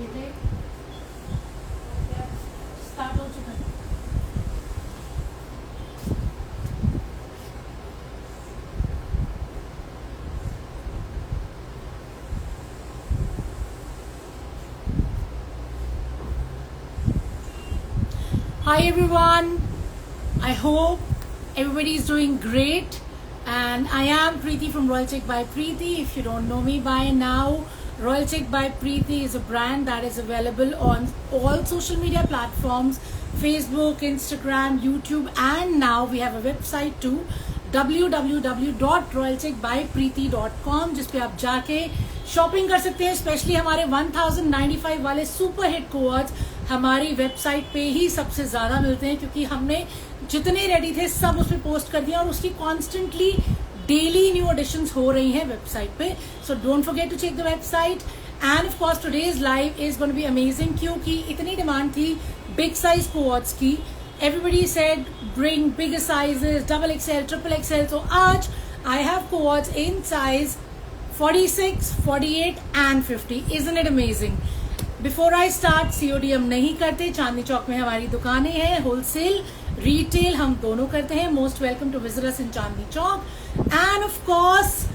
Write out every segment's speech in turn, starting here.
ये थे स्टार्ट हो चुका है। Hi everyone, I hope everybody is doing great, and I am Preeti from Royal Check by Preeti. If you don't know me by now, Royal Check by Preeti is a brand that is available on all social media platforms, Facebook, Instagram, YouTube, and now we have a website too, www.royalcheckbypreeti.com, जिस पे आप जाके shopping कर सकते हैं। Specially हमारे 1095 वाले super hit कोवर्ड्स हमारी वेबसाइट पे ही सबसे ज्यादा मिलते हैं, क्योंकि हमने जितने रेडी थे सब उसमें पोस्ट कर दिया और उसकी कॉन्स्टेंटली डेली न्यू एडिशंस हो रही हैं वेबसाइट पे। So don't forget to check the website, and of course today's live is going to be amazing, क्योंकि इतनी डिमांड थी बिग साइज कोवर्ड्स की। Everybody said bring bigger sizes, double XL, triple XL. तो आज I have coords in size 46, 48 and 50. Isn't it amazing? Before I start, COD हम नहीं करते। चांदनी चौक में हमारी दुकानें हैं, होलसेल रिटेल हम दोनों करते हैं। Most welcome to visit us in Chandni Chowk, and of course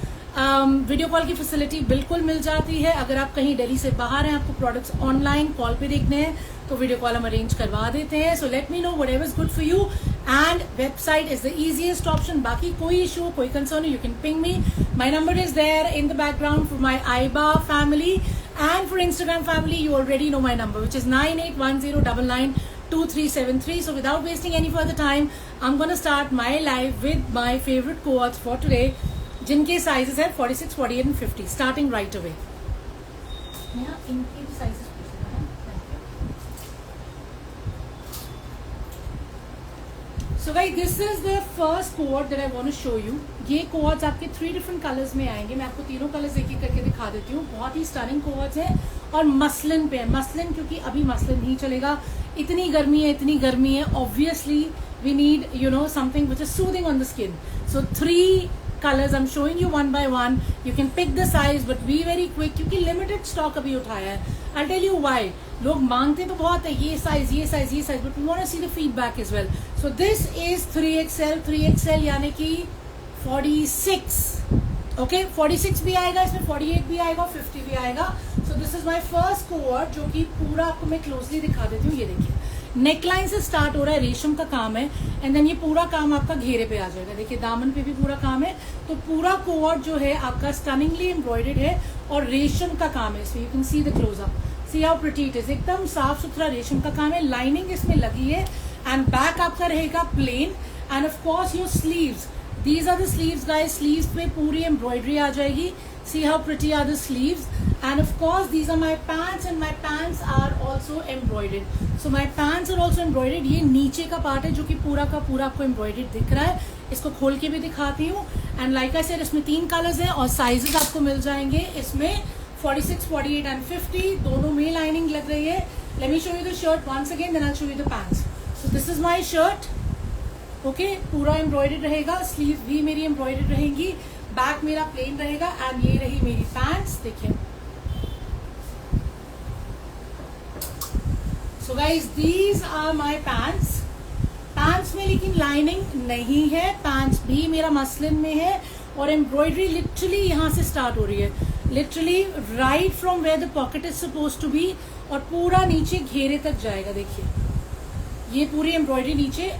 video call की फैसिलिटी बिल्कुल मिल जाती है। अगर आप कहीं दिल्ली से बाहर हैं, आपको प्रोडक्ट्स ऑनलाइन कॉल पे देखने हैं, तो वीडियो कॉल हम अरेंज करवा देते हैं। So let me know whatever is good for you, and website is the easiest option. बाकी कोई इशू, कोई concern, you can ping me. My number is there in the background for my Aiba family, and for Instagram family, you already know my number, which is 9810992373. So without wasting any further time, I'm going to start my live with my favorite cohorts for today, जिनके sizes है 46, 48 and 50, starting right away. Yeah, इनके sizes पूछना है। So guys, this is the first cohort that I want to show you. ये cohorts आपके 3 different colors में आएंगे। मैं आपको तीनों कलर्स एक एक करके दिखा देती हूँ। बहुत ही स्टनिंग cohorts हैं और मसलिन पे है। मसलिन क्योंकि अभी मसलिन नहीं चलेगा, इतनी गर्मी है। Obviously we need something which is soothing on the skin. So 3 colors I'm showing you one by one. You can pick the size, but be very quick क्योंकि limited stock अभी उठाया है। I'll tell you why. लोग मांगते तो बहुत है ये size, but we want to see the feedback as well. So this is 3XL यानी कि 46. Okay, 46 भी आएगा इसमें, 48 भी आएगा, 50 भी आएगा। So this is my first cohort, जो कि पूरा आपको मैं क्लोजली दिखा देती हूँ। ये देखिए, नेकलाइन से स्टार्ट हो रहा है, रेशम का काम है, एंड देन ये पूरा काम आपका घेरे पे आ जाएगा। देखिए दामन पे भी पूरा काम है। तो पूरा कोवर्ट जो है आपका स्टनिंगली एम्ब्रॉयडर्ड है और रेशम का काम है इसमें। You can see the close up, C how pretty it is. एकदम साफ सुथरा रेशम का काम है, लाइनिंग इसमें लगी है, एंड बैक आपका रहेगा plain, and of course your sleeves, these are the sleeves guys. Sleeves पे पूरी एम्ब्रॉयडरी आ जाएगी। See how pretty are the sleeves, and of course these are my pants, and my pants are also embroidered. So my pants are also embroidered. ये नीचे का part है जो कि पूरा का पूरा आपको embroidered दिख रहा है। इसको खोल के भी दिखाती हूँ, and like I said इसमें 3 कलर्स हैं और साइजेस आपको मिल जाएंगे इसमें 46, 48 and 50 दोनों में लाइनिंग लग रही है। Let me show you the shirt once again, then I'll show you the pants. So this is my shirt. Okay, पूरा embroidered रहेगा, स्लीव भी मेरी embroidered रहेंगी, बैक मेरा प्लेन रहेगा, एंड ये रही मेरी पैंट्स। देखिए, so guys these are my pants. Pants में लेकिन लाइनिंग नहीं है, पैंट्स भी मेरा मसलिन में है, और एम्ब्रॉयडरी लिटरली यहाँ से स्टार्ट हो रही है, literally right from where the pocket is suppose to be, और पूरा नीचे घेरे तक जाएगा। देखिए ये पूरी एम्ब्रॉयडरी नीचे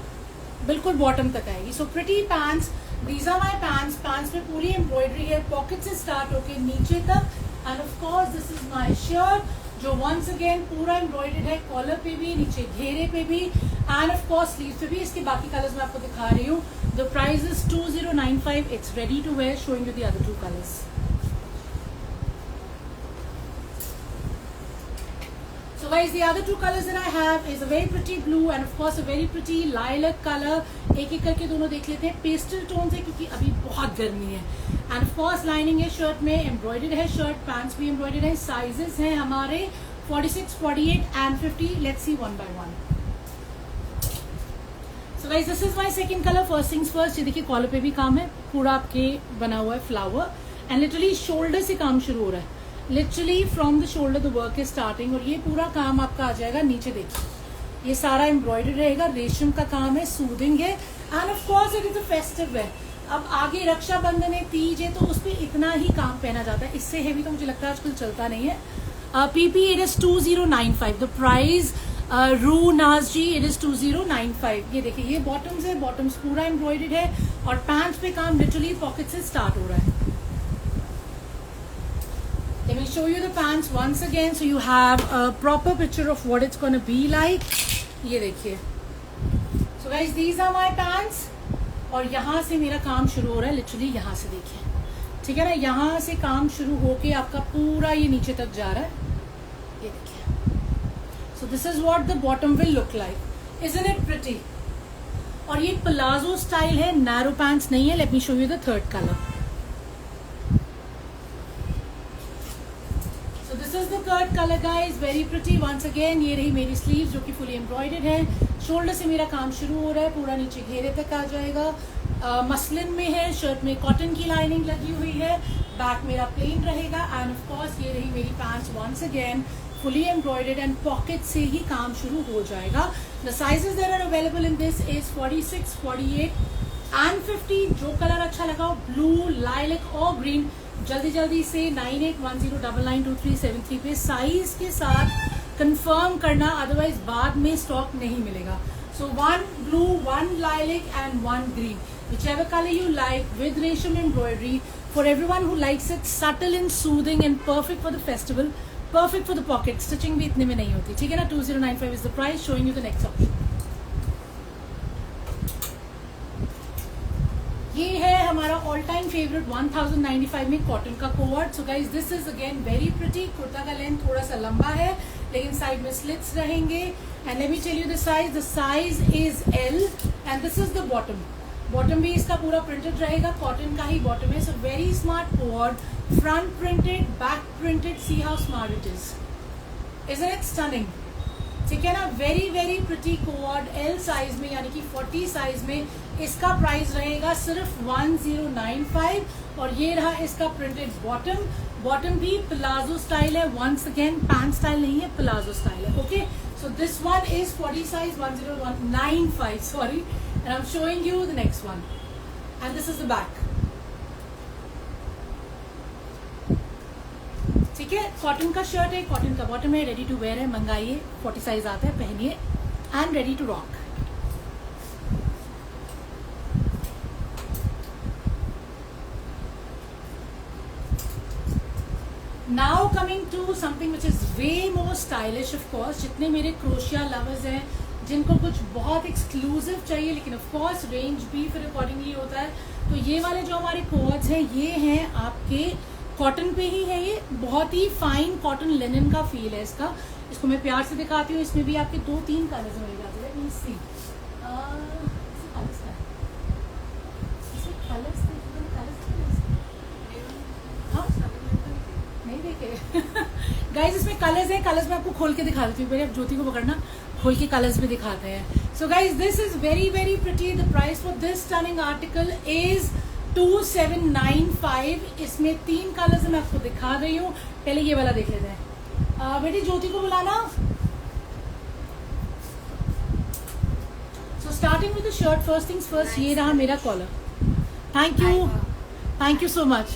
बिल्कुल बॉटम तक आएगी। So pretty pants, These are my pants. Pants में पूरी एम्ब्रॉयडरी है, पॉकेट से स्टार्ट होके नीचे तक, and of course this is my shirt जो वंस अगेन पूरा एम्ब्रॉयडर्ड है, कॉलर पे भी, नीचे घेरे पे भी, एंड ऑफ कोर्स स्लीव्स पे भी। इसके बाकी कलर्स मैं आपको दिखा रही हूँ। The price is 2095. It's ready to wear, showing you the other 2 colours. So guys, the other 2 colors that I have is a very pretty blue and of course a very pretty lilac color. एक एक करके दोनों देख लेते हैं। Pastel tone है क्योंकि अभी बहुत गर्मी है, एंड ऑफ कोर्स लाइनिंग है शर्ट में, एम्ब्रॉयडर्ड है शर्ट, पैंट्स भी एम्ब्रॉयडर्ड है। साइजेस हैं हमारे 46, 48 and 50. Let's see one by one. So guys, this is my second color. First things first, ये देखिए कॉलर पे भी काम है, पूरा आपके बना हुआ है फ्लावर, एंड लिटरली शोल्डर से काम शुरू हो रहा है। Literally from the shoulder the work is starting, और ये पूरा काम आपका आ जाएगा नीचे। देखिए ये सारा एम्ब्रॉयडरी रहेगा, रेशम का काम है, सूदिंग है, and of course it is a festive है। अब आगे रक्षाबंधन है, तीज है, तो उस पर इतना ही काम पहना जाता है। इससे हेवी तो मुझे लगता है आजकल चलता नहीं है। PP it is 2095, the price रू नाज जी इट इज 2095। ये देखिए ये बॉटम्स है, बॉटम्स पूरा एम्ब्रॉयडर्ड है, और पैंट्स पे काम लिटरली पॉकेट से स्टार्ट हो रहा है। Let me show you the pants once again so you have a proper picture of what it's going to be like. ये देखिए, so guys these are my pants, और यहाँ से मेरा काम शुरू हो रहा है लिटरली, यहाँ से देखिए, ठीक है ना, यहाँ से काम शुरू होके आपका पूरा ये नीचे तक जा रहा है। ये देखिए, so this is what the bottom will look like, isn't it pretty? और ये प्लाजो स्टाइल है, नैरो पैंट्स नहीं है। Let me show you the third color. This is the third colour guys, very pretty once again. ये रही मेरी sleeve जो कि फुली एम्ब्रॉयडर्ड है। शोल्डर से मेरा काम शुरू हो रहा है, पूरा नीचे घेरे तक आ जाएगा। मसलिन में है, शर्ट में कॉटन की लाइनिंग लगी हुई है, बैक मेरा प्लेन रहेगा, एंड ऑफ कोर्स ये रही मेरी pants once again fully embroidered, and pocket से ही काम शुरू हो जाएगा। The sizes that are available in this is 46, 48 and 50। जो कलर अच्छा लगा, ब्लू, लाइलैक और ग्रीन, जल्दी जल्दी से 9810992373 पे साइज के साथ कंफर्म करना, अदरवाइज बाद में स्टॉक नहीं मिलेगा। सो 1 blue, 1 lilac and 1 green, whichever color you like, with रेशम embroidery for everyone who likes it, subtle and soothing and perfect for the festival, perfect for the pocket. Stitching भी इतने में नहीं होती, ठीक है ना। 2095 is the price. Showing you the next option. ये है हमारा ऑल टाइम फेवरेट 1095 में कॉटन का covert. So guys this is again very pretty. Kurta का लेंथ थोड़ा सा लंबा है, लेकिन साइड में स्लिट्स रहेंगे, and let me tell you the size. The size is L, and this is the bottom. Bottom भी इसका पूरा प्रिंटेड रहेगा, कॉटन का ही बॉटम है। So very smart covert, front printed, back printed, see how smart it is, isn't it stunning, ठीक है ना। Very very pretty covert, L size में यानी कि 40 साइज में। इसका प्राइस रहेगा सिर्फ 1095, और ये रहा इसका प्रिंटेड बॉटम। बॉटम भी प्लाजो स्टाइल है, वंस अगेन पैंट स्टाइल नहीं है, प्लाजो स्टाइल है। Okay, so this one is 40 size 1095, sorry, and I am showing you the next one, and this is the back, ठीक है। Cotton का shirt है, cotton का bottom है, रेडी टू वेयर है, मंगाइए, 40 साइज आता है, पहनिए, and ready to rock. Now coming to something which is way more stylish of course. जितने मेरे क्रोशिया लवर्स हैं, जिनको कुछ बहुत एक्सक्लूसिव चाहिए, लेकिन ऑफ कोर्स रेंज भी फिर अकॉर्डिंगली होता है, तो ये वाले जो हमारे कोवर्ट्स हैं ये हैं आपके कॉटन पे ही है। ये बहुत ही फाइन कॉटन लिनन का फील है इसका। इसको मैं प्यार से दिखाती हूँ। इसमें भी आपके 2-3 कलर्स मिल जाते हैं। नहीं देखे गाइज, इसमें कलर्स हैं। कलर्स मैं आपको खोल के दिखा देती हूँ, पहले आप ज्योति को पकड़ना, खोल के कलर्स भी दिखाते हैं। सो guys this is very very pretty. The price for this stunning article is 2795। इसमें 3 कलर्स मैं आपको दिखा रही हूँ। पहले ये वाला देख लेते हैं। बेटी ज्योति को बुलाना। So starting with the shirt, first things first, ये रहा मेरा collar. Thank you so much.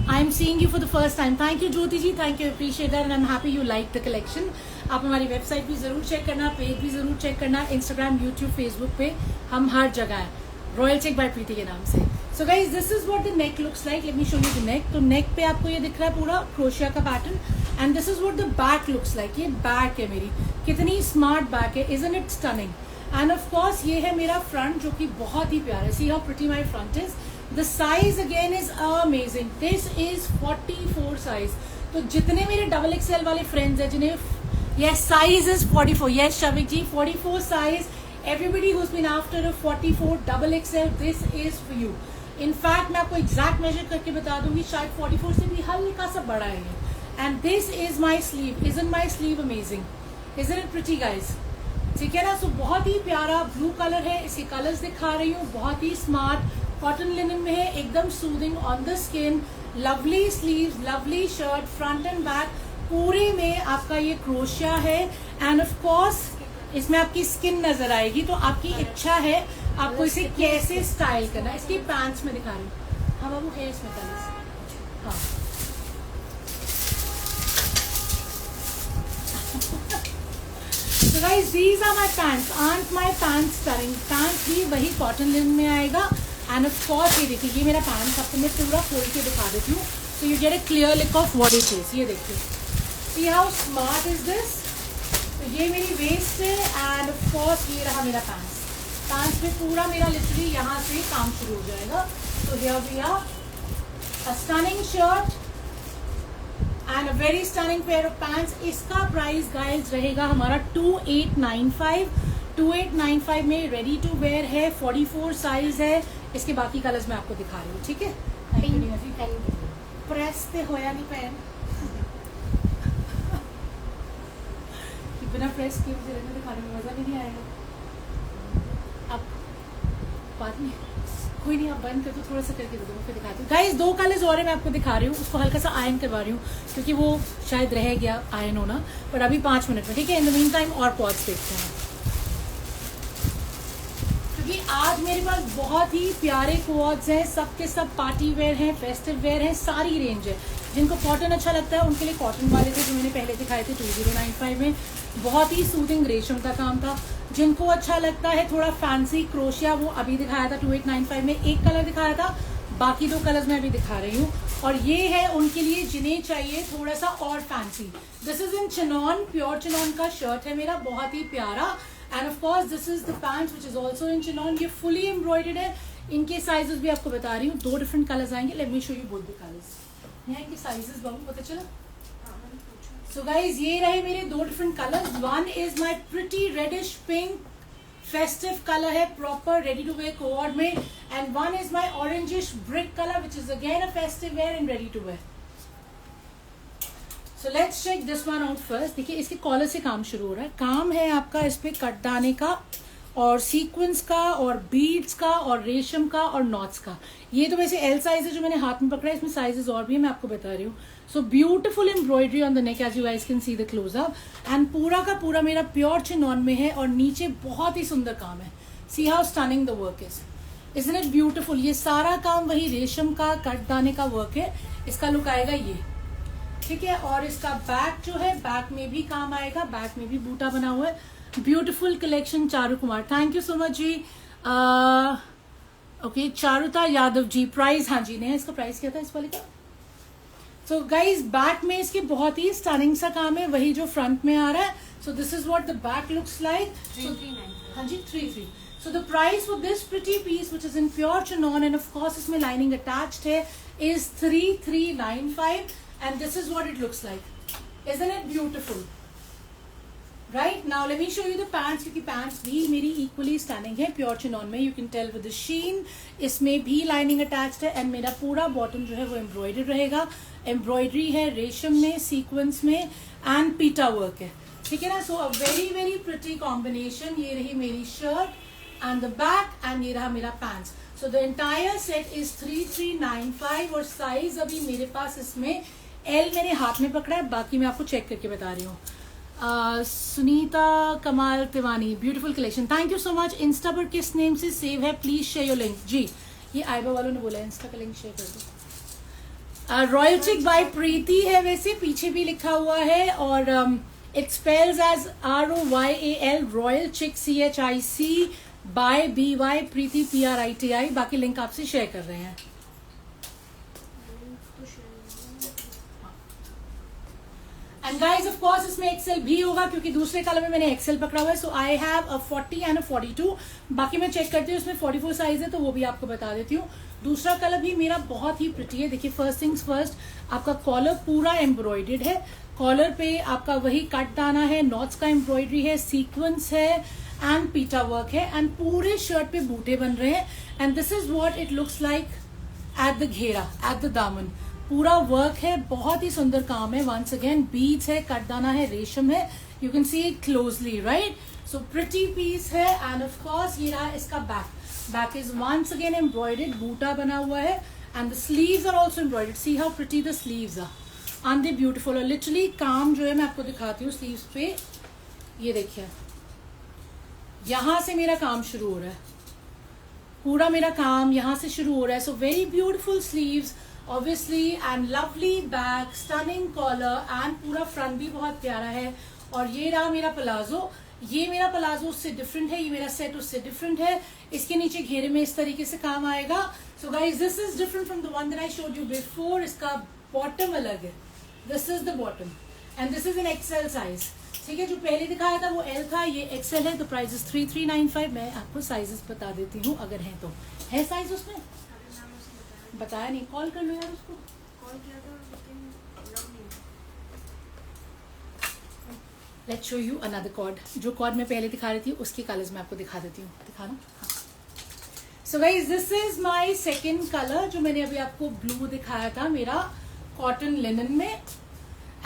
I am seeing you for the first time. Thank you Jyoti ji, thank you, appreciate that, and I am happy you like the collection. आप हमारी website भी जरूर check करना, page भी जरूर चेक करना, Instagram, YouTube, Facebook पे हम हर जगह है, रॉयल चेक बाय प्रीति के नाम से। सो guys this is what the neck looks like. Late me show you the neck. तो नेक पे आपको ये दिख रहा है पूरा क्रोशिया का pattern, and this is what the back looks like. ये बैक है मेरी, कितनी स्मार्ट बैक है, isn't it stunning. And of course ये है मेरा फ्रंट, जो कि बहुत ही प्यारा है। See how pretty my front is. The size again is amazing. This is 44 size. तो जितने मेरे डबल एक्सएल वाले फ्रेंड्स हैं जिन्हें, yes size is 44, yes Shavik ji, 44 size. Everybody who's been after a 44 double XL, this is for you. In fact, मैं आपको exact measure करके बता दूंगी, शायद 44 से भी हल्का सा बड़ा है ये. And this is my sleeve. Isn't my sleeve amazing? Isn't it pretty, guys? ठीक है ना. सो बहुत ही प्यारा ब्लू कलर है. इसके कलर्स दिखा रही हूँ. बहुत ही स्मार्ट कॉटन लिनन में है, एकदम soothing on the skin. Lovely sleeves, lovely shirt, front end back पूरे में आपका ये क्रोशिया है। एंड ऑफ कोर्स इसमें आपकी स्किन नजर आएगी, तो आपकी इच्छा है आपको इसे कैसे स्टाइल करना है। इसकी पैंट्स में दिखा रही हूँ। हाँ बाबू है इसमें कलर्स। हाँ So guys, these are my pants. Aren't my pants stunning? Pants भी वही कॉटन लिनन में आएगा। एंड ऑफ कोर्स ये देखिए, ये मेरा पैंट्स आपको मैं पूरा खोल के दिखा देती हूँ, so you get a clear look of what it is. ये देखिए, see how smart is this? तो ये मेरी वेस्ट है एंड ऑफ कोर्स ये रहा मेरा पैंट्स। पैंट्स में पूरा मेरा लिटरली यहाँ से काम शुरू हो जाएगा। तो here we are, a stunning shirt and a very stunning pair of pants. इसका प्राइस गाइस रहेगा हमारा 2895। 2895 में रेडी टू वेयर है, 44 साइज है। इसके बाकी कलर्स मैं आपको दिखा रही हूँ, ठीक है। प्रेस पे होया नहीं पैन बिना प्रेस किए मुझे रहने दिखाने में मजा भी नहीं आएगा। अब बात नहीं, कोई नहीं, आप बंद कर दो, थोड़ा सा करके दे दो, मैं फिर दिखाती हूँ। गाइस 2 कलर्स और है, मैं आपको दिखा रही हूँ। उसको हल्का सा आयरन करवा रही हूँ क्योंकि वो शायद रह गया आयरन होना, पर अभी 5 मिनट में, ठीक है। इन द मीन टाइम और पॉज देखते हैं, क्योंकि आज मेरे पास बहुत ही प्यारे कोट्स हैं। सब के सब पार्टी वेयर हैं, फेस्टिव वेयर हैं, सारी रेंज है। जिनको कॉटन अच्छा लगता है उनके लिए कॉटन वाले थे जो मैंने पहले दिखाए थे 2095 में, बहुत ही सूदिंग रेशम का काम था। जिनको अच्छा लगता है थोड़ा फैंसी क्रोशिया, वो अभी दिखाया था 2895 में। एक कलर दिखाया था, बाकी 2 कलर्स मैं अभी दिखा रही हूँ। और ये है उनके लिए जिन्हें चाहिए थोड़ा सा और fancy. This is in chinon, pure chinon का शर्ट है मेरा, बहुत ही प्यारा। And of course this is the pants which is also in chinon. ये फुली एम्ब्रॉयडर्ड है। इनके साइजेस भी आपको बता रही हूँ, 2 डिफरेंट कलर्स आएंगे। Late me show you both the colours. यहाँ इनके साइजेस बाबू पता चला। So guys, ये रहे मेरे 2 different colours. One is my pretty reddish pink, festive colour है, proper ready to wear coord में। And one is my orangish brick colour which is again a festive wear and ready to wear. So let's check this one out first. देखिए इसके collar से काम शुरू हो रहा है। काम है आपका इस पे कटदाने का और सीक्वेंस का और बीड्स का और रेशम का और नॉट्स का। ये तो वैसे एल साइज है जो मैंने हाथ में पकड़ा है, इसमें साइजेस और भी है, मैं आपको बता रही हूँ। So beautiful embroidery on the neck as you guys can see the close up. And पूरा का पूरा मेरा प्योर चिनॉन में है और नीचे बहुत ही सुंदर काम है। See how stunning the work is, isn't it beautiful. ये सारा काम वही रेशम का कटदाने का वर्क है। इसका लुक आएगा ये, ठीक है। और इसका बैक जो है, बैक में भी काम आएगा, बैक में भी बूटा बना हुआ है। Beautiful collection Charu Kumar, thank you so much ji. Okay Charuta Yadav ji, price हाँ जी ने इसका प्राइस क्या था इस वाले का। सो गाइज बैक में इसके बहुत ही स्टनिंग सा काम है, वही जो फ्रंट में आ रहा है। So this is what the back looks like. हाँ जी 33। So the price for this pretty piece which is in pure chinon and of course इसमें लाइनिंग अटैच्ड है is 3395 and this is what it looks like. Isn't it beautiful? Right now let me show you the pants, क्योंकि pants भी मेरी equally stunning है pure chinon में। You can tell with the शीन, इसमें भी lining attached है। And मेरा पूरा बॉटम जो है वो एम्ब्रॉयडर्ड रहेगा। एम्ब्रॉयडरी है रेशम में, सीक्वेंस में एंड पीटा वर्क है, ठीक है ना। So a very very pretty combination. ये रही मेरी shirt and the back and ये रहा मेरा pants. So the entire set is 3395 और साइज अभी मेरे पास इसमें एल मैंने हाथ में पकड़ा है, बाकी मैं आपको चेक करके बता रही हूँ। Sunita Kamal Tiwani, beautiful collection, thank you so much. Insta पर किस नेम से सेव है, प्लीज शेयर योर लिंक। जी ये आइबा वालों ने बोला है इंस्टा का लिंक शेयर कर दो। रॉयल चिक बाय प्रीति है, वैसे पीछे भी लिखा हुआ है और it spells as ROYAL, royal chic CHIC by BY, Priti PRITI। बाकी लिंक आपसे शेयर कर रहे हैं। एंड गाइज ऑफ कोर्स इसमें एक्सेल भी होगा क्योंकि दूसरे कलर में मैंने एक्सेल पकड़ा हुआ है। So I have a 40 and a 42। बाकी मैं चेक करती हूँ, इसमें 44 साइज है तो वो भी आपको बता देती हूँ। दूसरा कलर भी मेरा बहुत ही प्रिटी है। देखिए फर्स्ट थिंग्स फर्स्ट, आपका कॉलर पूरा एम्ब्रॉयडर्ड है। कॉलर पे आपका वही कट दाना है, नॉट्स का एम्ब्रॉयडरी है, सीक्वेंस है एंड पीटा वर्क है एंड पूरे शर्ट पे बूटे बन रहे हैं। And this is what it looks like at the घेरा, एट द दामन। पूरा वर्क है, बहुत ही सुंदर काम है। वंस अगेन बीड्स है, कटदाना है, रेशम है। You can see it closely, right. So pretty piece है एंड ऑफ कोर्स ये रहा इसका back. Back is once again embroidered, बूटा बना हुआ है and the sleeves are also embroidered. See how pretty the sleeves are. Are they beautiful. और literally काम जो है मैं आपको दिखाती हूँ स्लीव्स पे. ये देखिए यहां से मेरा काम शुरू हो रहा है, पूरा मेरा काम यहाँ से शुरू हो रहा है. So very beautiful sleeves obviously and lovely back, stunning collar and पूरा फ्रंट भी बहुत प्यारा है. और ये रहा मेरा प्लाजो. ये मेरा प्लाजो उससे डिफरेंट है, ये मेरा सेट उससे डिफरेंट है. इसके नीचे घेरे में इस तरीके से काम आएगा. सो guys this is different from the one that I showed you before. इसका बॉटम अलग है. This is the bottom and this is an XL size. ठीक है, जो पहले दिखाया था वो एल था, ये एक्सएल है. तो प्राइस इज 3395. मैं आपको साइजेस बता देती हूँ अगर है तो. है साइज उसमें? बताया नहीं. कॉल कर लो यार उसको. कॉल किया था लेकिन लग नहीं. Let's show you another cord. जो कॉर्ड मैं पहले दिखा रही थी उसकी कलर्स मैं आपको दिखा देती हूँ. दिखाना. हाँ. सो guys this is my second colour. जो मैंने अभी आपको ब्लू दिखाया था मेरा कॉटन लिनन में.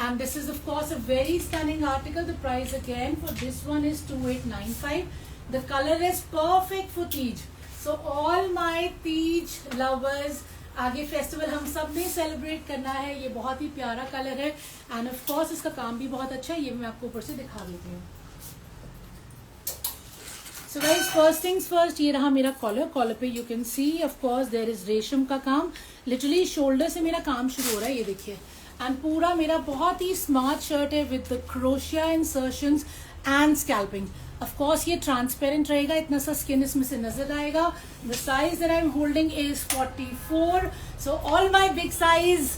And this is of course a very stunning article. The price again for this one is 2895. The color is perfect for Tej. So all my Tej lovers, आगे festival हम सब ने celebrate करना है. ये बहुत ही प्यारा कलर है एंड ऑफ कोर्स इसका काम भी बहुत अच्छा है. ये मैं आपको ऊपर से दिखा देती हूँ. So guys first things first, ये रहा मेरा कॉलर. कॉलर पे you can see of course there is रेशम का काम. लिटरली शोल्डर से मेरा काम शुरू हो रहा है. ये देखिए एंड पूरा मेरा बहुत ही स्मार्ट शर्ट है with the crochet insertions and scalloping. Of course ये ट्रांसपेरेंट रहेगा, इतना सा स्किन इसमें से नजर आएगा. The size that I am holding is 44. So all my big size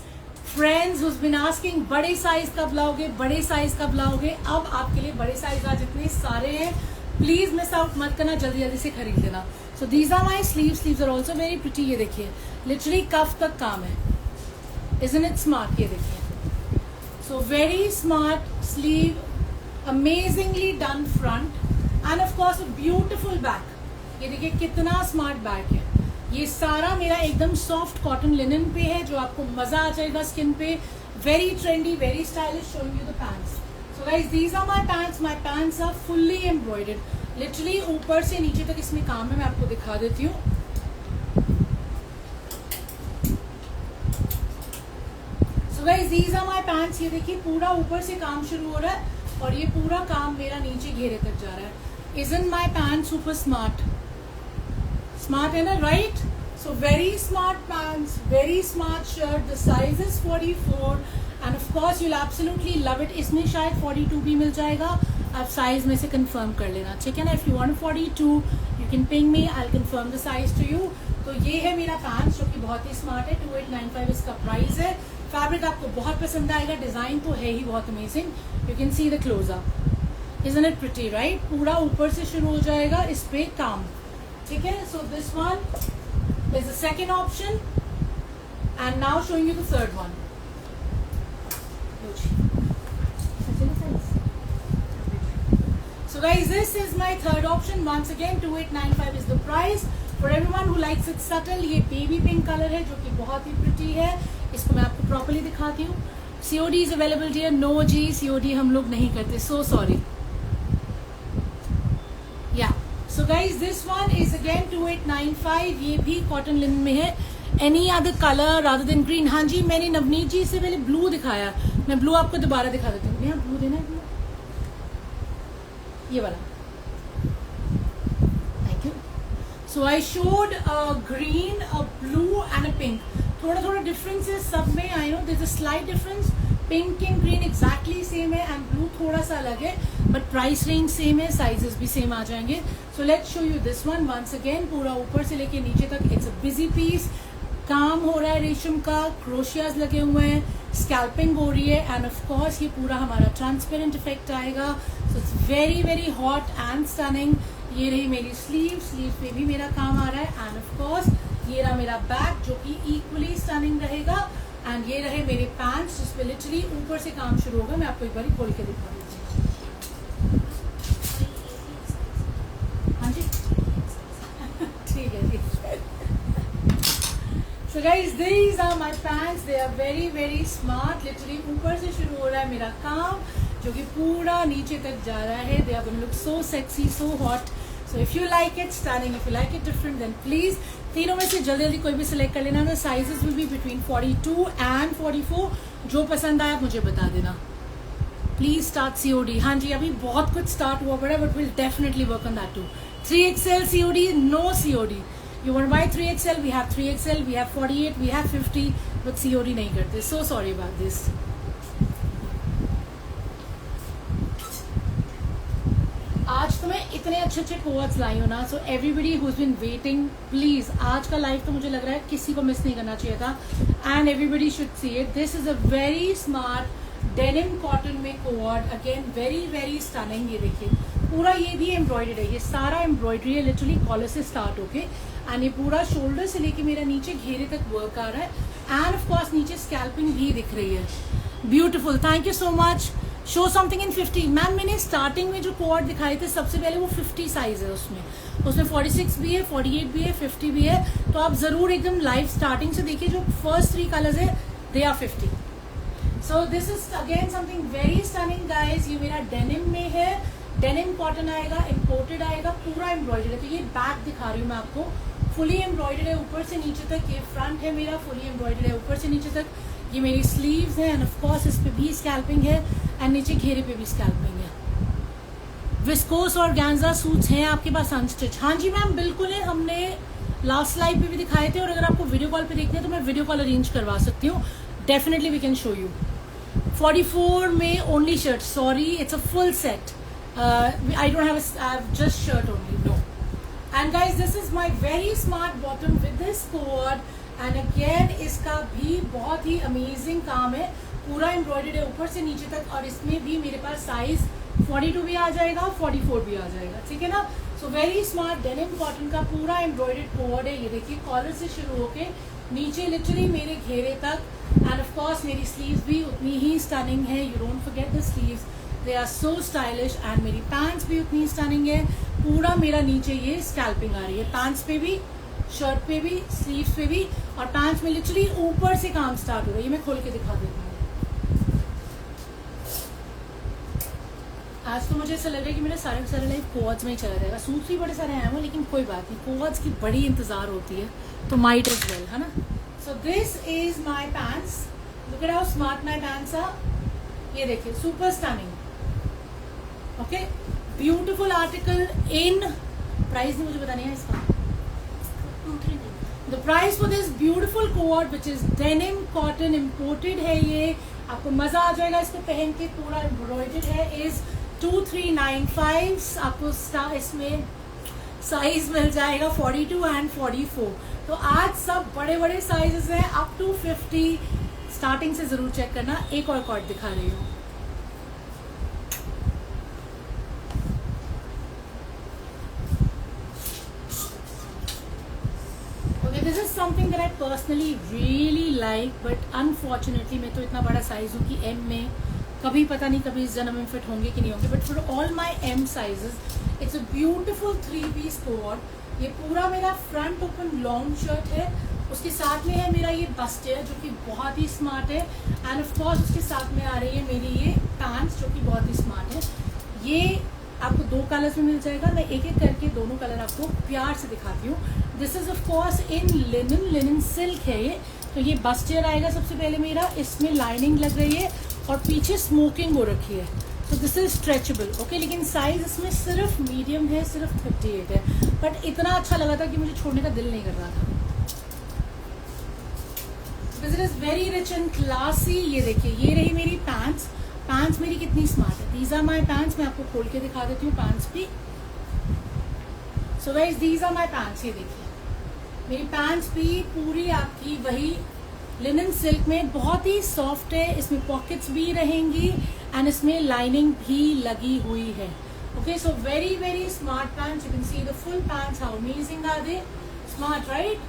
friends who's been asking बड़े साइज कब लाओगे, बड़े साइज कब लाओगे. अब आपके लिए बड़े साइज आज इतने सारे हैं. प्लीज मिस आउट मत करना, जल्दी जल्दी से खरीद लेना. So these are my sleeves are also very pretty. ये देखिए लिटरली कफ तक काम है. Isn't it smart? ये देखिए. So very smart sleeve, amazingly done front and of course a beautiful back. ये देखिए कितना स्मार्ट बैक है. ये सारा मेरा एकदम सॉफ्ट कॉटन लिनन पे है जो आपको मजा आ जाएगा स्किन पे. Very trendy, very stylish. Showing you the pants. So guys these are my pants. My pants are fully embroidered. Literally ऊपर से नीचे तक इसमें काम है. मैं आपको दिखा देती हूँ. Guys these are my pants. ये देखिए पूरा ऊपर से काम शुरू हो रहा है और ये पूरा काम मेरा नीचे घेरे तक जा रहा है. Isn't my pants super smart? Smart है ना, right? So very smart pants, very smart shirt. The size is 44 and of course you will absolutely love it. इसमें शायद 42 भी मिल जाएगा. आप साइज में से कंफर्म कर लेना, ठीक है ना. If you want 42 you can ping me, I will confirm the size to you. तो ये है मेरा पैंट्स जो कि बहुत ही स्मार्ट है. 2895 इसका प्राइस है. फैब्रिक आपको बहुत पसंद आएगा. डिजाइन तो है ही बहुत amazing. You can see the close up. Isn't it pretty, right? पूरा ऊपर से शुरू हो जाएगा इस पे काम, ठीक है. So this one is the second option and now showing you the third one. So guys, this is my third option. Once again 2895 is the price. For everyone who likes it subtle, ये baby pink colour है जो कि बहुत ही pretty है. इसको मैं आपको properly दिखाती हूँ. COD is available dear. No ji, COD हम लोग नहीं करते. So sorry. Yeah. So guys, this one is again 2895. ये भी कॉटन लिनन में है. Any other color rather than green? हाँ जी, मैंने नवनीत जी से पहले ब्लू दिखाया. मैं ब्लू आपको दोबारा दिखा देती हूँ. यहाँ ब्लू देना है. ये वाला. Thank you. So I showed green, a blue and a pink. थोड़ा थोड़ा डिफरेंसेस सब में. I know there is a slight difference. Pink and green exactly same है एंड ब्लू थोड़ा सा अलग है, बट प्राइस रेंज सेम है, साइजेस भी सेम आ जाएंगे. So let's show you this one once again. पूरा ऊपर से लेके नीचे तक इट्स अ बिजी पीस. काम हो रहा है रेशम का, क्रोशियाज लगे हुए हैं, स्कैल्पिंग हो रही है एंड ऑफ कोर्स ये पूरा हमारा ट्रांसपेरेंट इफेक्ट आएगा. So it's very very hot and stunning. ये रही मेरी स्लीव पे भी मेरा काम आ रहा है एंड ऑफ कोर्स ये रहा मेरा बैक जो कि इक्वली स्टनिंग रहेगा एंड ये रहे मेरे पैंट्स जिसपे लिटरली ऊपर से काम शुरू होगा. मैं आपको एक बार खोल के दिखा देती हूँ. हाँ जी ठीक है जी. So guys, these are my pants. They are very very smart. Literally ऊपर से शुरू हो रहा है मेरा काम जो कि पूरा नीचे तक जा रहा है. They are going to look so sexy, so hot. So if you like it stunning, if you like it different, then please तीनों में से जल्दी जल्दी कोई भी सिलेक्ट कर लेना. The sizes will be between 42 and 44. जो पसंद आया मुझे बता देना. Please start COD. हाँ जी, अभी बहुत कुछ स्टार्ट हुआ पड़ा है, but will definitely work on that too. 3XL COD, no COD. You want to buy 3XL? We have 3XL, we have 48, we have 50, but COD नहीं करते. So sorry about this. आज तो मैं इतने अच्छे अच्छे कोवर्ड्स लाई हूँ ना, so everybody who's been waiting, please आज का लाइव तो मुझे लग रहा है किसी को मिस नहीं करना चाहिए था. And everybody should see it. This is a very smart denim cotton में coord. Again very very stunning. ये देखिए पूरा ये भी एम्ब्रॉयडर्ड है. ये सारा एम्ब्रॉयडरी है लिटरली कॉलर से स्टार्ट होके. एंड ये पूरा शोल्डर से लेके मेरा नीचे घेरे तक वर्क आ रहा है. एंड ऑफ कोर्स नीचे स्कैल्पिंग भी दिख रही है. Beautiful. Thank you so much. Show something in 50. Ma'am मैंने स्टार्टिंग में जो कोवर्ड दिखाए थे सबसे पहले वो 50 साइज है. उसमें 46 भी है, 48 भी है, 50 भी है. तो आप जरूर एकदम लाइव स्टार्टिंग से देखिए. जो फर्स्ट 3 कलर्स है they are 50. So this is again something very stunning guys. ये मेरा डेनिम में है. डेनिम कॉटन आएगा, इम्पोर्टेड आएगा, पूरा एम्ब्रॉयडर्ड है. तो ये बैक दिखा रही हूँ मैं आपको. फुली एम्ब्रॉयडर्ड है ऊपर से नीचे तक. ये फ्रंट है मेरा, फुली एम्ब्रॉयडर्ड है ऊपर से नीचे तक. ये मेरी स्लीव्स है एंड ऑफ कोर्स इस पे भी स्कैल्पिंग है एंड नीचे घेरे पे भी स्कैल्पिंग है. विस्कोस और ऑर्गेन्जा सूट्स हैं आपके पास अनस्टिच? हाँ जी मैम बिल्कुल है. हमने लास्ट लाइव पे भी दिखाए थे और अगर आपको वीडियो कॉल पे देखते हैं तो मैं वीडियो कॉल अरेंज करवा सकती हूँ. Definitely we can show you. 44 में only shirt. Sorry, it's a full set. I don't have I have just shirt only. No. And guys, this is my very smart bottom with this cord. And again, इसका भी बहुत ही amazing काम है. पूरा embroidered है ऊपर से नीचे तक. और इसमें भी मेरे पास साइज 42 भी आ जाएगा, 44 भी आ जाएगा. ठीक है ना. So very smart denim cotton का पूरा एम्ब्रॉयडर्ड कोवर्ड है. ये देखिए कॉलर से शुरू होके नीचे लिटरली मेरे घेरे तक. एंड ऑफ कोर्स मेरी स्लीव्स भी उतनी ही स्टनिंग है. You don't forget the sleeves, they are so stylish. And मेरी पैंट्स भी उतनी स्टनिंग है. पूरा मेरा नीचे ये स्कैल्पिंग आ रही है. पैंट्स पे भी, शर्ट पे भी, स्लीव्स पे भी. और पैंट्स में लिटरली ऊपर से काम स्टार्ट हो रहा है. ये मैं खोल के दिखा देती हूँ. आज तो मुझे ऐसा लग रहा है कि मेरा सारे के सारे लाइफ कोवर्ड्स में ही चला जाएगा. सूट्स भी बड़े सारे आए हैं लेकिन कोई बात नहीं, कोवर्ड्स की बड़ी इंतजार होती है तो माइट एज वेल, है ना. So this is my pants. Look at how smart my pants are. ये देखिए super stunning. Okay, beautiful article. इन प्राइस नहीं मुझे बतानी है इसका. The price for this beautiful coord which is denim cotton imported है. ये आपको मजा आ जाएगा इसको पहन के. पूरा एम्ब्रॉयडर्ड है. इज 2395. आपको इसमें साइज मिल जाएगा 42 एंड 44. तो आज सब बड़े बड़े साइजेस हैं अप टू 50. स्टार्टिंग से जरूर चेक करना. एक और कॉर्ड दिखा रही हूँ. This is something that I personally really like, but unfortunately मैं तो इतना बड़ा साइज हूँ कि एम में कभी पता नहीं कभी इस जन्म में फिट होंगे कि नहीं होंगे. But for all my M sizes it's a beautiful 3-piece coord. ये पूरा मेरा फ्रंट ओपन लॉन्ग शर्ट है. उसके साथ में है मेरा ये बस्टियर जो कि बहुत ही स्मार्ट है. एंड ऑफ कोर्स उसके साथ में आ रही है मेरी ये पैंट्स जो कि बहुत ही स्मार्ट है. ये आपको 2 कलर्स में मिल जाएगा. मैं एक एक करके दोनों कलर आपको प्यार से दिखाती हूँ. This is of course in linen silk है ये. तो ये बस्टियर आएगा सबसे पहले मेरा. इसमें लाइनिंग लग रही है और पीछे स्मोकिंग हो रखी है. तो दिस इज स्ट्रेचेबल. ओके, लेकिन साइज इसमें सिर्फ मीडियम है, सिर्फ 58 है. बट इतना अच्छा लगा था कि मुझे छोड़ने का दिल नहीं कर रहा था. This is very rich and classy. ये देखिए ये रही मेरी पैंट्स. पैंट्स मेरी कितनी स्मार्ट है. These are my pants. मैं आपको खोल के दिखा देती हूँ पैंट्स भी. So guys these are my pants. ये देखिए मेरी पैंट्स भी पूरी आपकी वही लिनन सिल्क में बहुत ही सॉफ्ट है. इसमें पॉकेट्स भी रहेंगी एंड इसमें लाइनिंग भी लगी हुई है. Okay, so very very smart pants. You can see the full pants. How amazing are they. Smart right.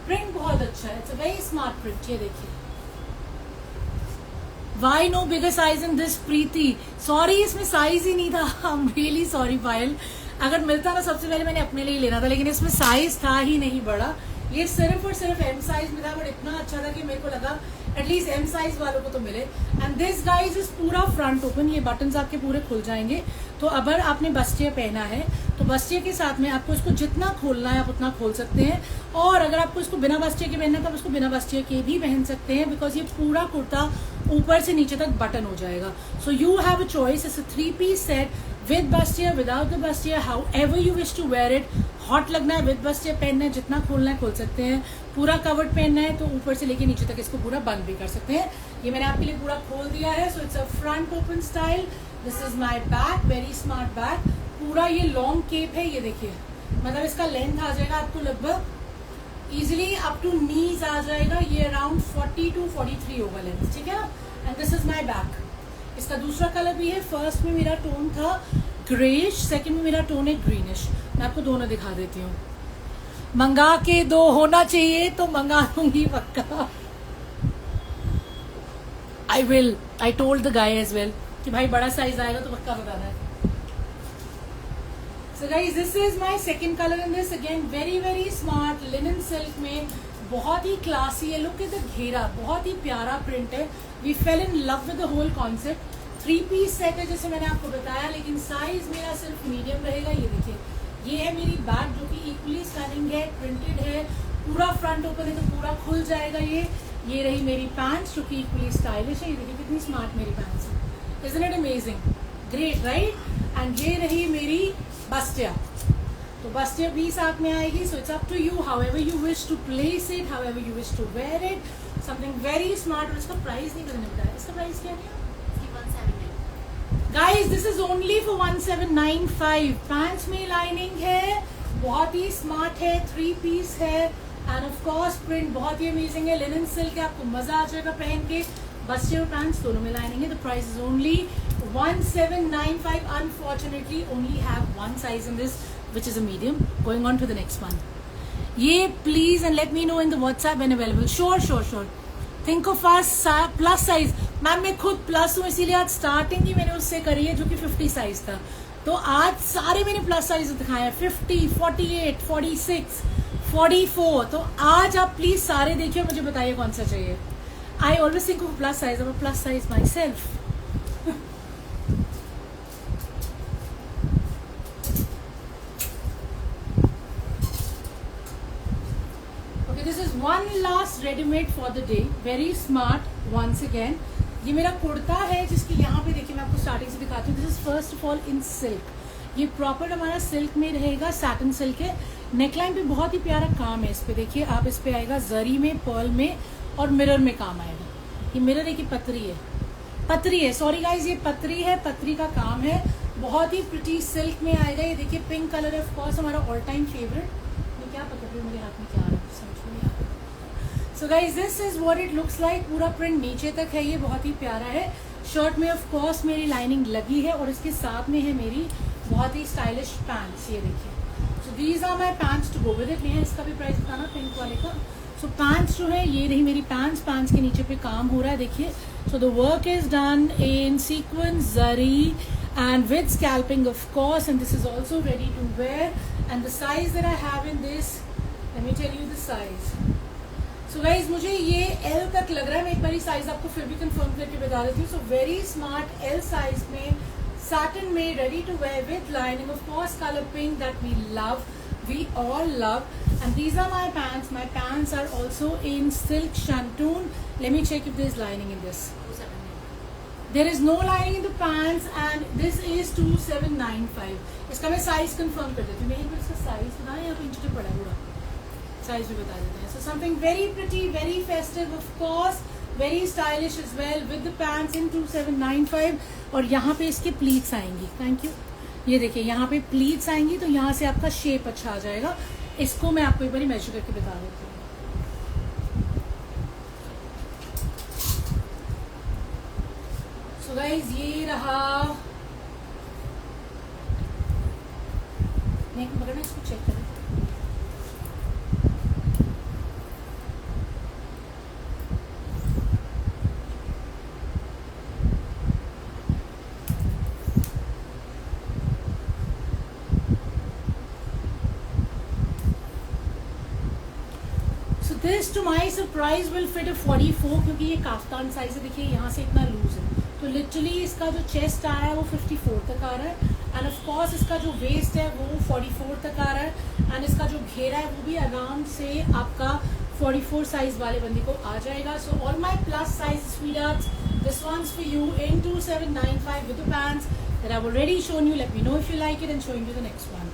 Print बहुत अच्छा है. It's a very smart print. ये देखिए. Why no bigger size in this Preeti? Sorry इसमें size ही नहीं था. I am really sorry Payal. अगर मिलता ना सबसे पहले मैंने अपने लिए लेना था, लेकिन इसमें साइज था ही नहीं बड़ा. ये सिर्फ और सिर्फ एम साइज में था. बट इतना अच्छा था कि मेरे को लगा एटलीस्ट एम साइज वालों को तो मिले. एंड दिस गाइज इज पूरा फ्रंट ओपन. ये बटन्स आपके पूरे खुल जाएंगे. तो अगर आपने बस्टियर पहना है तो बस्टिया के साथ में आपको इसको जितना खोलना है आप उतना खोल सकते हैं, और अगर आपको इसको बिना बस्टिया के पहनना है तो आप इसको बिना बस्टिया के भी पहन सकते हैं, बिकॉज ये पूरा कुर्ता ऊपर से नीचे तक बटन हो जाएगा. So you have a choice. It's a 3-piece set with bustier, without the bustier, however you wish to wear it. Hot लगना है विद बस्टिया पहनना है, जितना खोलना है खोल सकते हैं. पूरा कवर्ड पहनना है तो ऊपर से लेके नीचे तक इसको पूरा बंद भी कर सकते हैं. ये मैंने आपके लिए पूरा खोल दिया है. सो it's a front open style. This is my back, very smart back. पूरा ये लॉन्ग केप है, ये देखिए, मतलब इसका लेंथ आ जाएगा आपको लगभग इजिली अप टू नीज आ जाएगा. ये अराउंड 40 to 43 होगा लेंथ, ठीक है ना. And this is my back. इसका दूसरा कलर भी है. फर्स्ट में मेरा टोन था ग्रेइश, सेकंड में मेरा टोन है ग्रीनिश. मैं आपको दोनों दिखा देती हूँ. मंगा के दो, होना चाहिए तो मंगा दूंगी पक्का. I will, I told the guy as well कि भाई बड़ा साइज आएगा तो पक्का बताना है. So guys, this is my second color in this. Again, very very smart linen silk में, बहुत ही क्लासी है. लुक एट द घेरा, बहुत ही प्यारा प्रिंट है. We fell in love with the whole concept. 3-piece set है जैसे मैंने आपको बताया, लेकिन साइज मेरा सिर्फ मीडियम रहेगा. ये देखिए, ये है मेरी बैग जो कि इक्वली स्टनिंग है, प्रिंटेड है, पूरा फ्रंट ओपन है तो पूरा खुल जाएगा. ये रही मेरी पैंट्स जो कि इक्वली स्टाइलिश है. ये देखिए कितनी स्मार्ट मेरी पैंट्स है. Isn't it amazing? Great, right? And ये रही मेरी बस्टिया. तो बस्टिया भी साथ में आएगी. So it's up to you, however you wish to place it, however you wish to wear it. Something very smart. और इसका प्राइस नहीं मैंने बताया. इसका प्राइस क्या है guys? This is only for 1795. Pants में लाइनिंग है, बहुत ही स्मार्ट है, 3-piece है, एंड ऑफ कोर्स प्रिंट बहुत ही अमेजिंग है. लिनन सिल्क है, आपको मजा आ जाएगा पहन के. बस्टिया और पैंट्स दोनों में लाइनिंग है. The price is only 1795. Unfortunately, only have one size in this, which is a medium. Going on to the next one. ये please and let me know in the WhatsApp when available. Sure. Think of us plus size. Ma'am मैं खुद plus हूँ, इसीलिए आज starting ही मैंने उससे करी है जो कि 50 साइज था. तो आज सारे मैंने प्लस साइज दिखाए हैं, 50, 48, 46, 44. तो आज आप प्लीज सारे देखिए और मुझे बताइए कौन सा चाहिए. I always think of plus size. I'm a plus size myself. Okay, this is one last ready-made for the day. Very smart. Once again, ये मेरा कुर्ता है जिसकी यहाँ पे देखिए मैं आपको स्टार्टिंग से दिखाती हूँ. This is first of all in silk. ये प्रॉपर हमारा सिल्क में रहेगा, सैटिन सिल्क है. नेकलाइन पे बहुत ही प्यारा काम है. इस पे देखिए, आप इस पे आएगा जरी में, पर्ल में और मिरर में काम आएगा. ये मिरर है कि पतरी है, सॉरी गाइज, ये पतरी है, पतरी का काम है. बहुत ही प्रिटी सिल्क में आएगा. ये देखिए पिंक कलर है, ऑफ कोर्स हमारा ऑल टाइम फेवरेट. मैं क्या पकड़ रही हूँ, मेरे हाथ में क्या आ रहा है समझ में नहीं आ रहा. सो guys this is what it looks like. पूरा प्रिंट नीचे तक है, ये बहुत ही प्यारा है. शर्ट में ऑफ कोर्स मेरी लाइनिंग लगी है और इसके साथ में है मेरी बहुत ही स्टाइलिश पैंट्स. ये देखिए, so these are my pants to go with it. इसका भी प्राइस बताना पिंक वाले का. सो पैंट्स जो है, ये रही मेरी पैंट्स. पैंट्स के नीचे पे काम हो रहा है देखिए. So the work is done in sequins, zari and with scalloping of course, and this is also ready to wear. And the size that I have in this, let me tell you the size. So guys मुझे ये L तक लग रहा है. मैं एक बारी size आपको फिर भी कंफर्म करके बता देती हूँ. So very smart L size में, satin में, ready to wear with lining, of course color pink that we love, we all love. And these are my pants. My pants are also in silk shantoon. Let me check if there is lining in this. There is no lining in the pants and this is 2795. इसका मैं size confirm कर देती हूँ. मैं एक बार इसका size बताना, यहाँ पे इंच पड़ा है पूरा, साइज भी बता देते हैं. So something very pretty, very festive, of course, very stylish as well with the pants in 2795. और यहाँ पे इसके प्लीट्स आएंगी. Thank you. ये देखिए यहाँ पे प्लीट्स आएंगी तो यहाँ से आपका शेप अच्छा आ जाएगा. इसको मैं आपको एक बार मेजर करके बता देती हूँ. सो गाइज ये रहा. नेक पकड़ना, इसको चेक करें. This to my surprise will fit 44 क्योंकि ये काफ्तान साइज है. देखिए यहाँ से इतना लूज है तो लिटरली इसका जो चेस्ट आ रहा है वो 54 तक आ रहा है. एंड ऑफ कोर्स इसका जो वेस्ट है वो 44 तक आ रहा है एंड इसका जो घेरा है वो भी अराउंड से आपका 44 साइज वाले बंदी को आ जाएगा. So all my plus size स्वीटहार्ट्स, this one's for you in 2795 with the pants that I've already shown you. Let me know if you like it and showing you the next one.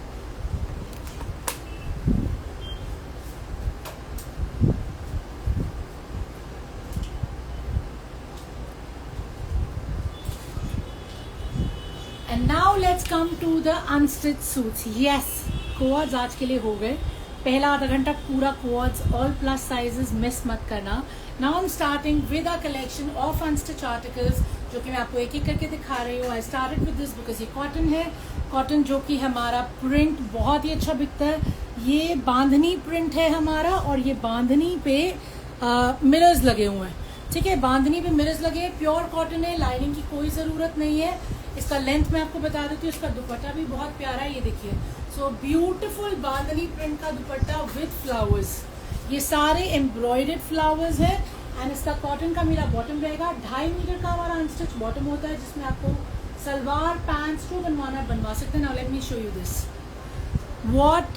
And now let's come to the unstitched suits. Yes, कोआड्स आज के लिए हो गए. पहला आधा घंटा पूरा कोआड्स all plus sizes miss मत करना. Now I'm starting with a collection of unstitched articles जो कि मैं आपको एक एक करके दिखा रही हूँ. I started with this because ये कॉटन है. कॉटन जो कि हमारा प्रिंट बहुत ही अच्छा बिकता है. ये बांधनी प्रिंट है हमारा और ये बांधनी पे मिरर्स लगे हुए हैं. ठीक है, बांधनी पे मिरर्स लगे हैं. प्योर कॉटन है, लाइनिंग की कोई ज़रूरत नहीं है. इसका लेंथ मैं आपको बता देती हूँ. इसका दुपट्टा भी बहुत प्यारा है, ये देखिए. सो ब्यूटीफुल बांधनी प्रिंट का दुपट्टा विद फ्लावर्स. ये सारे एम्ब्रॉयडर्ड फ्लावर्स है एंड इसका कॉटन का मेरा बॉटम रहेगा. 2.5 मीटर का हमारा अनस्टिच बॉटम होता है जिसमें आपको सलवार पैंट्स जो बनवाना बनवा सकते हैं. Now let me show you this. What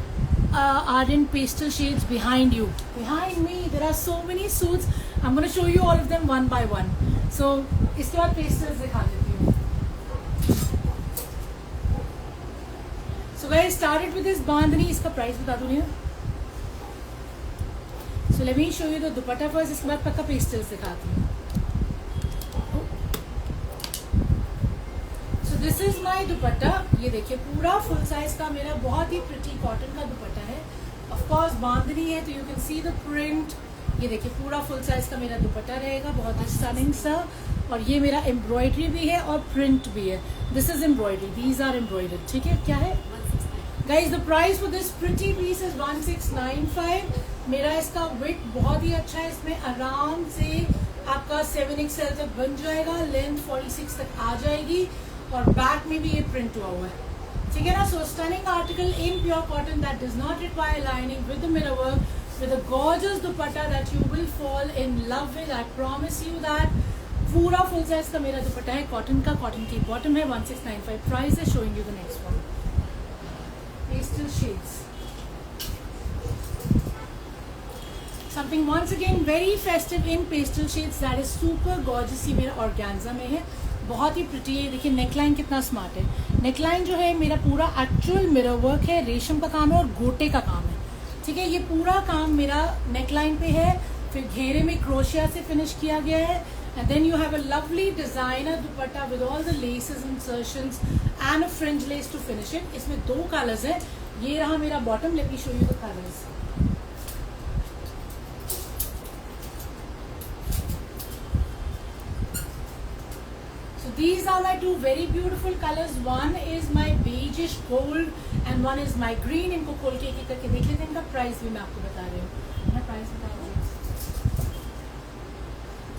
are in pastel shades behind you? Behind me there are so many suits. I'm going to show you all of them one by one. So इसके बाद pastels दिखा देती हूँ. So guys, started with this बांधनी. इसका price बता दूँ. So let me show you the dupatta first. इसके बाद पक्का पेस्टल्स दिखाती हूँ. So this is my दुपट्टा. ये देखिए पूरा फुल साइज का मेरा बहुत ही प्रिटी कॉटन का दुपट्टा है. ऑफ कोर्स बांधनी है तो you can see the print. ये देखिए पूरा फुल साइज का मेरा दुपट्टा रहेगा, बहुत ही स्टनिंग सा. और ये मेरा एम्ब्रॉयडरी भी है और प्रिंट भी है. This is embroidery, these are embroidered. ठीक है, क्या है guys? The price for this pretty piece is 1695. मेरा इसका वेट बहुत ही अच्छा है. इसमें आराम से आपका 7XL तक बन जाएगा. लेंथ 46 तक आ जाएगी और बैक में भी ये प्रिंट हुआ हुआ है. ठीक है ना. सो stunning article in pure cotton that does not require lining with the mirror work with a gorgeous dupatta that you will fall in love with. I promise you that. पूरा फुल साइज का मेरा दुपट्टा है cotton का. Cotton की bottom है. 1695 price है. Showing you the next one. Pastel shades. Something once again very festive in pastel shades that is super gorgeous. ये मेरा ऑर्गेन्जा में है, बहुत ही प्रिटी है. देखिए नेकलाइन कितना स्मार्ट है. नेकलाइन जो है मेरा पूरा एक्चुअल मिरर वर्क है, रेशम का काम है और गोटे का काम है. ठीक है, ये पूरा काम मेरा नेकलाइन पे है. फिर घेरे में क्रोशिया से फिनिश किया गया है. And then you have a lovely designer dupatta with all the laces insertions and a fringe lace to finish it. इसमें 2 कलर्स हैं. ये रहा मेरा bottom. Let me show you the colours. These are my 2 very beautiful colors. One is my beigeish gold and one is my green. इनको खोल के एक करके देख लेते हैं. इनका प्राइस भी मैं आपको बता रही हूँ. मैं प्राइस बता रही हूँ.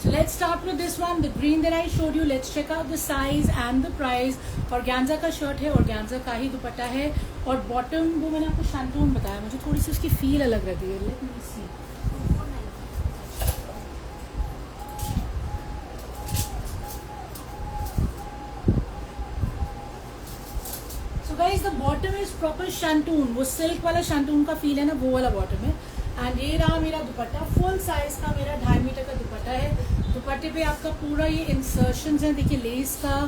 So let's start with this one, the green that I showed you. Let's check out the size and the price. Organza का शर्ट है, organza का ही दुपट्टा है और बॉटम वो मैंने आपको शैंटून बताया. मुझे थोड़ी सी उसकी फील अलग रहती है. Let me see. Guys the bottom is proper shantoon. वो सिल्क वाला शैंटून का फील है ना, वो वाला बॉटम है. एंड ये रहा मेरा दुपट्टा. फुल साइज का मेरा 2.5 मीटर का दुपट्टा है. दुपट्टे पे आपका पूरा ये इंसर्शंस हैं. देखिए लेस का,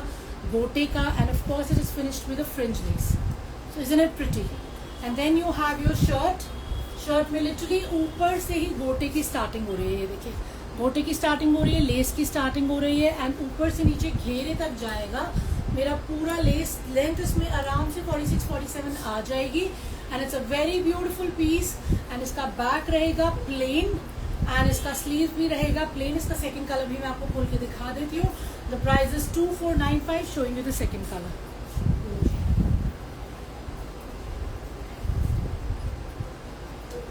गोटे का and of course it is finished with a fringe lace. So isn't it pretty. And then you have your shirt. Shirt में लिटरली ऊपर से ही गोटे की स्टार्टिंग हो रही है. ये देखिए गोटे की स्टार्टिंग हो रही है, लेस की स्टार्टिंग हो रही है एंड ऊपर से नीचे घेरे तक जाएगा. मेरा पूरा लेस लेंथ इसमें आराम से 46-47 आ जाएगी. And it's a very beautiful piece. And इसका बैक रहेगा प्लेन एंड इसका स्लीव भी रहेगा प्लेन. इसका सेकंड कलर भी मैं आपको खोल के दिखा देती हूँ. The price is 2495. Showing you the second colour.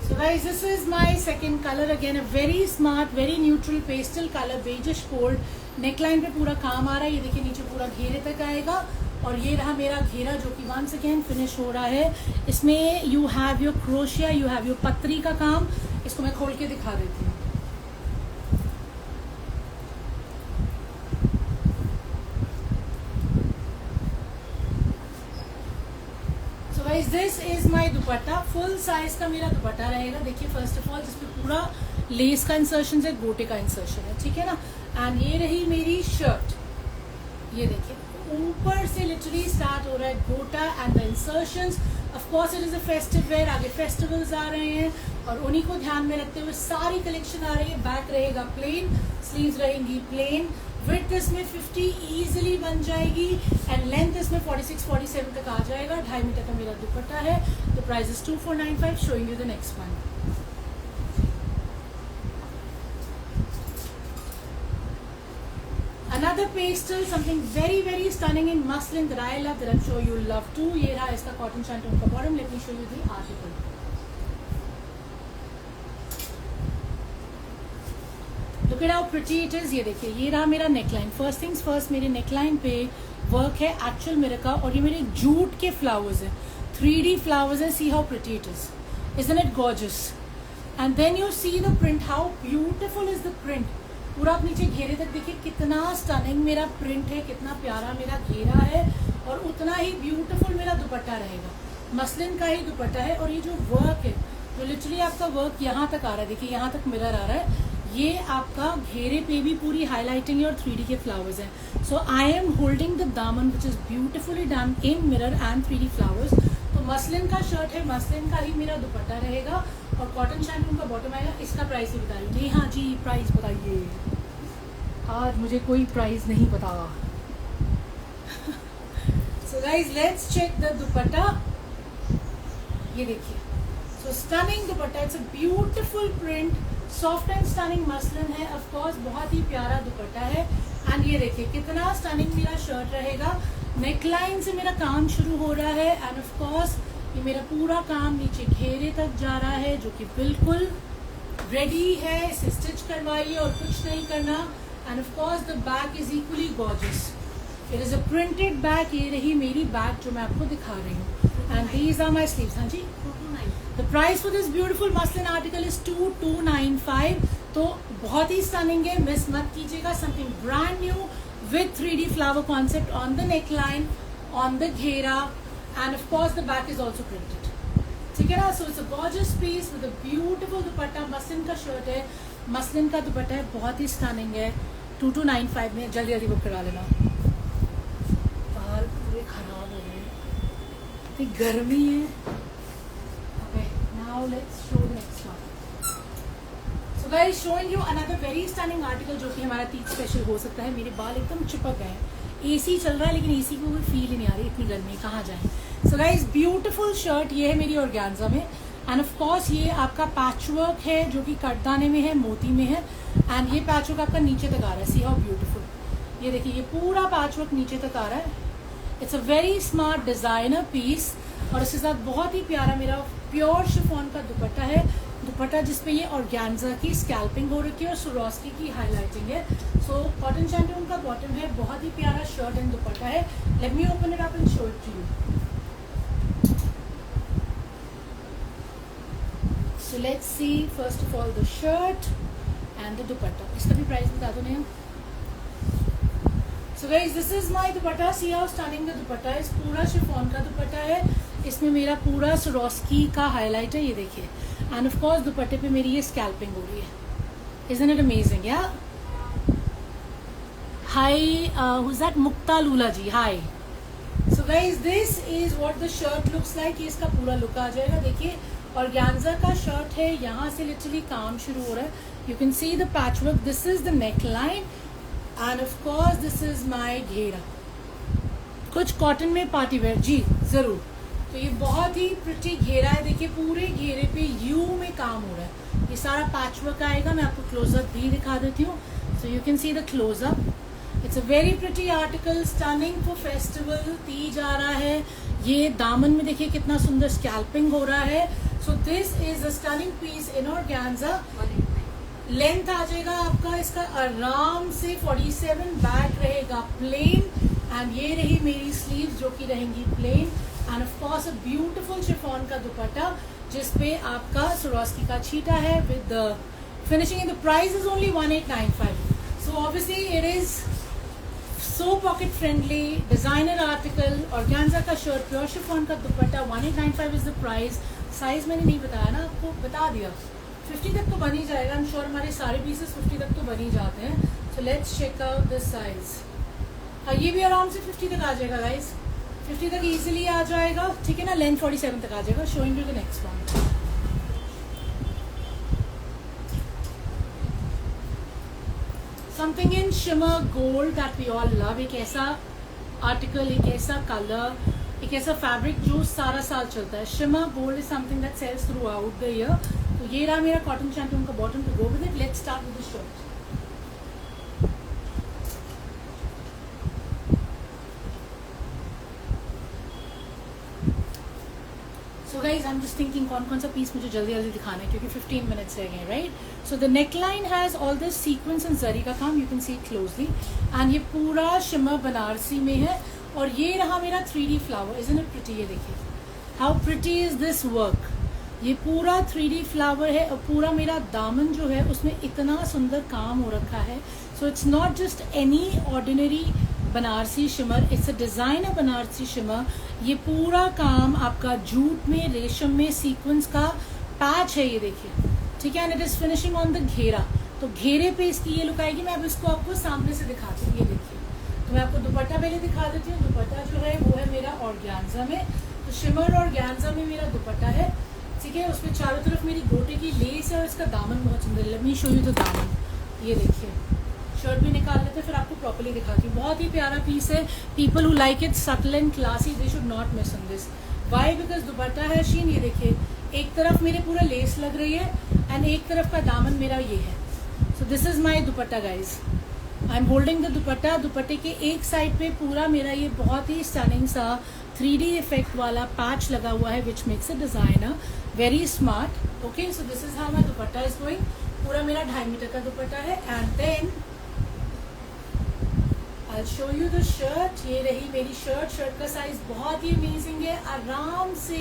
So guys, this is my second color. Again a very smart, very neutral pastel color, beigeish gold. Neckline पे पूरा काम आ रहा है. ये देखिए नीचे पूरा घेरे तक आएगा और ये रहा मेरा घेरा जो कि once again फिनिश हो रहा है. इसमें you have your crochet, you have your पत्री का काम. इसको मैं खोल के दिखा देती हूँ. This is my dupatta, full size का मेरा दुपट्टा रहेगा। देखिए फर्स्ट ऑफ ऑल जिसमें पूरा लेस का इंसर्शन है, गोटे का इंसर्शन है, ठीक है ना। एंड ये रही मेरी शर्ट, ये देखिए ऊपर से लिटरली स्टार्ट हो रहा है गोटा and the insertions. Of course it is a festive wear, आगे फेस्टिवल्स आ रहे हैं और उन्हीं को ध्यान में रखते हुए सारी कलेक्शन आ रही है। बैक रहेगा प्लेन, स्लीव्स रहेंगी प्लेन, विड्थ इसमें 50 इजीली बन जाएगी एंड लेंथ इसमें 46-47 तक आ जाएगा। 2.5 मीटर का मेरा दुपट्टा है। The price is 2495। Showing you the next one. Another pastel, something very stunning in muslin that I love, that I'm sure you'll love too. ये रहा इसका cotton shantung का bottom. Let me show you the article. Look at how pretty it is. ये देखिए ये रहा मेरा neckline. First things first, मेरे neckline पे work है actual mirror का और ये मेरे jute के flowers हैं, 3D flowers हैं. See how pretty it is. Isn't it gorgeous? And then you see the print. How beautiful is the print? पूरा आप नीचे घेरे तक देखिए कितना स्टनिंग मेरा प्रिंट है, कितना प्यारा मेरा घेरा है और उतना ही ब्यूटीफुल मेरा दुपट्टा रहेगा। मसलिन का ही दुपट्टा है और ये जो वर्क है, जो लिटरली आपका वर्क यहाँ तक आ रहा है, देखिए यहाँ तक मिरर आ रहा है, ये आपका घेरे पे भी पूरी हाईलाइटिंग है और 3D के फ्लावर्स हैं। सो आई एम होल्डिंग द दामन विच is beautifully done in mirror and 3D flowers. तो मसलिन का शर्ट है, मसलिन का ही मेरा दुपट्टा रहेगा और कॉटन शैंटून का बॉटम आएगा। इसका प्राइस भी बता रही हूँ। हाँ जी, प्राइस बताइए। आज मुझे कोई प्राइस नहीं पता। So guys let's check the dupatta. ये देखिए, so stunning dupatta, it's a beautiful print, soft and stunning muslin है। ऑफ कोर्स बहुत ही प्यारा दुपट्टा है। एंड ये देखिए कितना स्टनिंग मेरा शर्ट रहेगा। नेकलाइन से मेरा काम शुरू हो रहा है एंड ऑफ कोर्स ये मेरा पूरा काम नीचे घेरे तक जा रहा है, जो कि बिल्कुल रेडी है। इसे स्टिच करवाइए और कुछ नहीं करना। And of course the back is equally gorgeous. It is a printed back. ये रही मेरी बैक जो मैं आपको दिखा रही हूँ and these are my sleeves. हाँ जी, 229। The price for this beautiful muslin article is 2295। तो बहुत ही स्टनिंग है, मिस मत कीजिएगा। Something brand new with 3D flower concept on the neckline, on the घेरा, and of course the back is also printed. ठीक है ना? So it's a gorgeous piece with a beautiful dupatta. Muslin का shirt है, muslin का दुपट्टा है, बहुत ही स्टनिंग है। 2295 में जल्दी जल्दी बुक करा लेना। बाल पूरे खराब हो गए, इतनी गर्मी है। Okay, now let's show the next one. So guys, showing you another very stunning article जो कि हमारा तीज स्पेशल हो सकता है। मेरे बाल एकदम चिपक गए हैं। एसी चल रहा है लेकिन एसी को कोई फील ही नहीं आ रही, इतनी गर्मी, कहाँ जाए। सो गाइज ब्यूटीफुल शर्ट ये है मेरी ऑर्गेन्जा में एंड ऑफ कोर्स ये आपका पैचवर्क है जो कि कटदाने में है, मोती में है। एंड ये पैचवर्क आपका नीचे तक आ रहा है। See how beautiful. ये देखिए ये पूरा पैचवर्क नीचे तक आ रहा है। It's a very smart designer piece और इसके साथ बहुत ही प्यारा मेरा प्योर शिफॉन का दुपट्टा है। दुपट्टा जिसपे ये ऑर्गेन्जा की स्कैल्पिंग हो रखी है और सुरोस्की की हाईलाइटिंग है। सो कॉटन शैंटून का बॉटम है, बहुत ही प्यारा शर्ट एंड दुपट्टा है। Let me open it up and show it to you. So let's see first of all the shirt and the dupatta. इसका भी प्राइस बता दो नया। So guys this is my dupatta. See how stunning the dupatta है। पूरा chiffon का दुपट्टा है, इसमें मेरा पूरा सुरोस्की का हाईलाइट है, ये देखिए। एंड ऑफ कोर्स दुपट्टे पे मेरी ये स्कैल्पिंग हो रही है। Isn't it amazing? या hi, who is that? Mukta Lula ji, hi. So guys this is what the shirt looks like. ये इसका पूरा लुक आ जाएगा। देखिए ऑर्गेन्जा का शर्ट है, यहाँ से लिटरली काम शुरू हो रहा है। You can see the patchwork. This is the neck line and of course this is माई घेरा। कुछ कॉटन में पार्टी वेयर, जी जरूर। तो ये बहुत ही प्रिटी घेरा है। देखिए पूरे घेरे पे यू में काम हो रहा है। ये सारा पैचवर्क आएगा। मैं आपको क्लोजअप भी दिखा देती हूँ। So you can see the closeup. It's a very pretty article, stunning for festival. Teej आ रहा है। ये दामन में देखिए कितना सुंदर स्कैल्पिंग हो रहा है। So this is a stunning piece in organza. Length आ जाएगा आपका इसका आराम से 47। बैक रहेगा प्लेन एंड ये रही मेरी स्लीव जो कि रहेंगी plain and of course a beautiful chiffon का दुपट्टा जिसपे आपका सुरोस्की का छीटा है with the finishing. In the price is only 1895। So obviously it is so pocket friendly designer article, organza का शर्ट, प्योर शिफॉन का dupatta, 1895 is the price. Size मैंने नहीं बताया ना आपको, बता दिया 50 तक तो बन ही जाएगा। आई एम श्योर हमारे सारे पीसेस 50 तक तो बन ही जाते हैं। So let's check out this size. ये भी आराम से 50 तक आ जाएगा गाइस, 50 तक इजीली आ जाएगा, ठीक है ना। लेंथ 47 तक आ जाएगा। Showing you the next one. Something in shimmer gold that we all love. एक ऐसा आर्टिकल, एक ऐसा कलर, एक ऐसा फैब्रिक जो सारा साल चलता है। Shimmer gold is something that sells throughout the year. तो ये रहा मेरा कॉटन चैंपियन का bottom to go with it. Let's start with the shirt. So guys I am just thinking कौन सा पीस मुझे जल्दी जल्दी दिखाना है, क्योंकि 15 मिनट्स रह गए, right. So the neckline has all this sequins and जरी का काम, you can see closely. And ये पूरा शिमर बनारसी में है। और ये रहा मेरा 3D flower, isn't it pretty. ये देखिए how pretty is this work. ये पूरा 3D फ्लावर है और पूरा मेरा दामन जो है उसमें इतना सुंदर काम हो रखा है। So it's not just any ordinary Banarasi shimmer, it's a designer Banarasi shimmer. ये पूरा काम आपका जूट में, रेशम में, सीक्वेंस का पैच है, ये देखिए, ठीक है। And it is finishing on the घेरा। तो घेरे पे इसकी ये लुक आएगी। मैं अब इसको आपको सामने से दिखाती हूँ। ये देखिए, तो मैं आपको दुपट्टा पहले दिखा देती हूँ। दुपट्टा जो है वो है मेरा ऑर्गेन्जा में, तो शिमर ऑर्गेन्जा में मेरा दुपट्टा है, ठीक है। उसमें चारों तरफ मेरी गोटे की लेस है और इसका दामन बहुत सुंदर है। Let me show you the दामन। ये देखिए, शर्ट भी निकाल लेते फिर आपको प्रॉपर्ली दिखाती हूँ। बहुत ही प्यारा पीस है। People who like it subtle and classy, they should not miss on this. Why? Because dupatta है शीन। ये देखिए, एक तरफ मेरे पूरा लेस लग रही है एंड एक तरफ का दामन मेरा ये है। So this is my dupatta guys. I am holding the दुपट्टा। दुपट्टे के एक साइड पे पूरा मेरा ये बहुत ही स्टनिंग सा 3D इफेक्ट वाला पैच लगा हुआ है, which makes a designer very smart. Okay, so this is how my dupatta is going. पूरा मेरा 2.5 मीटर का दुपट्टा है। And then I'll show you the shirt। ये रही मेरी शर्ट। शर्ट का साइज बहुत ही अमेजिंग है, आराम से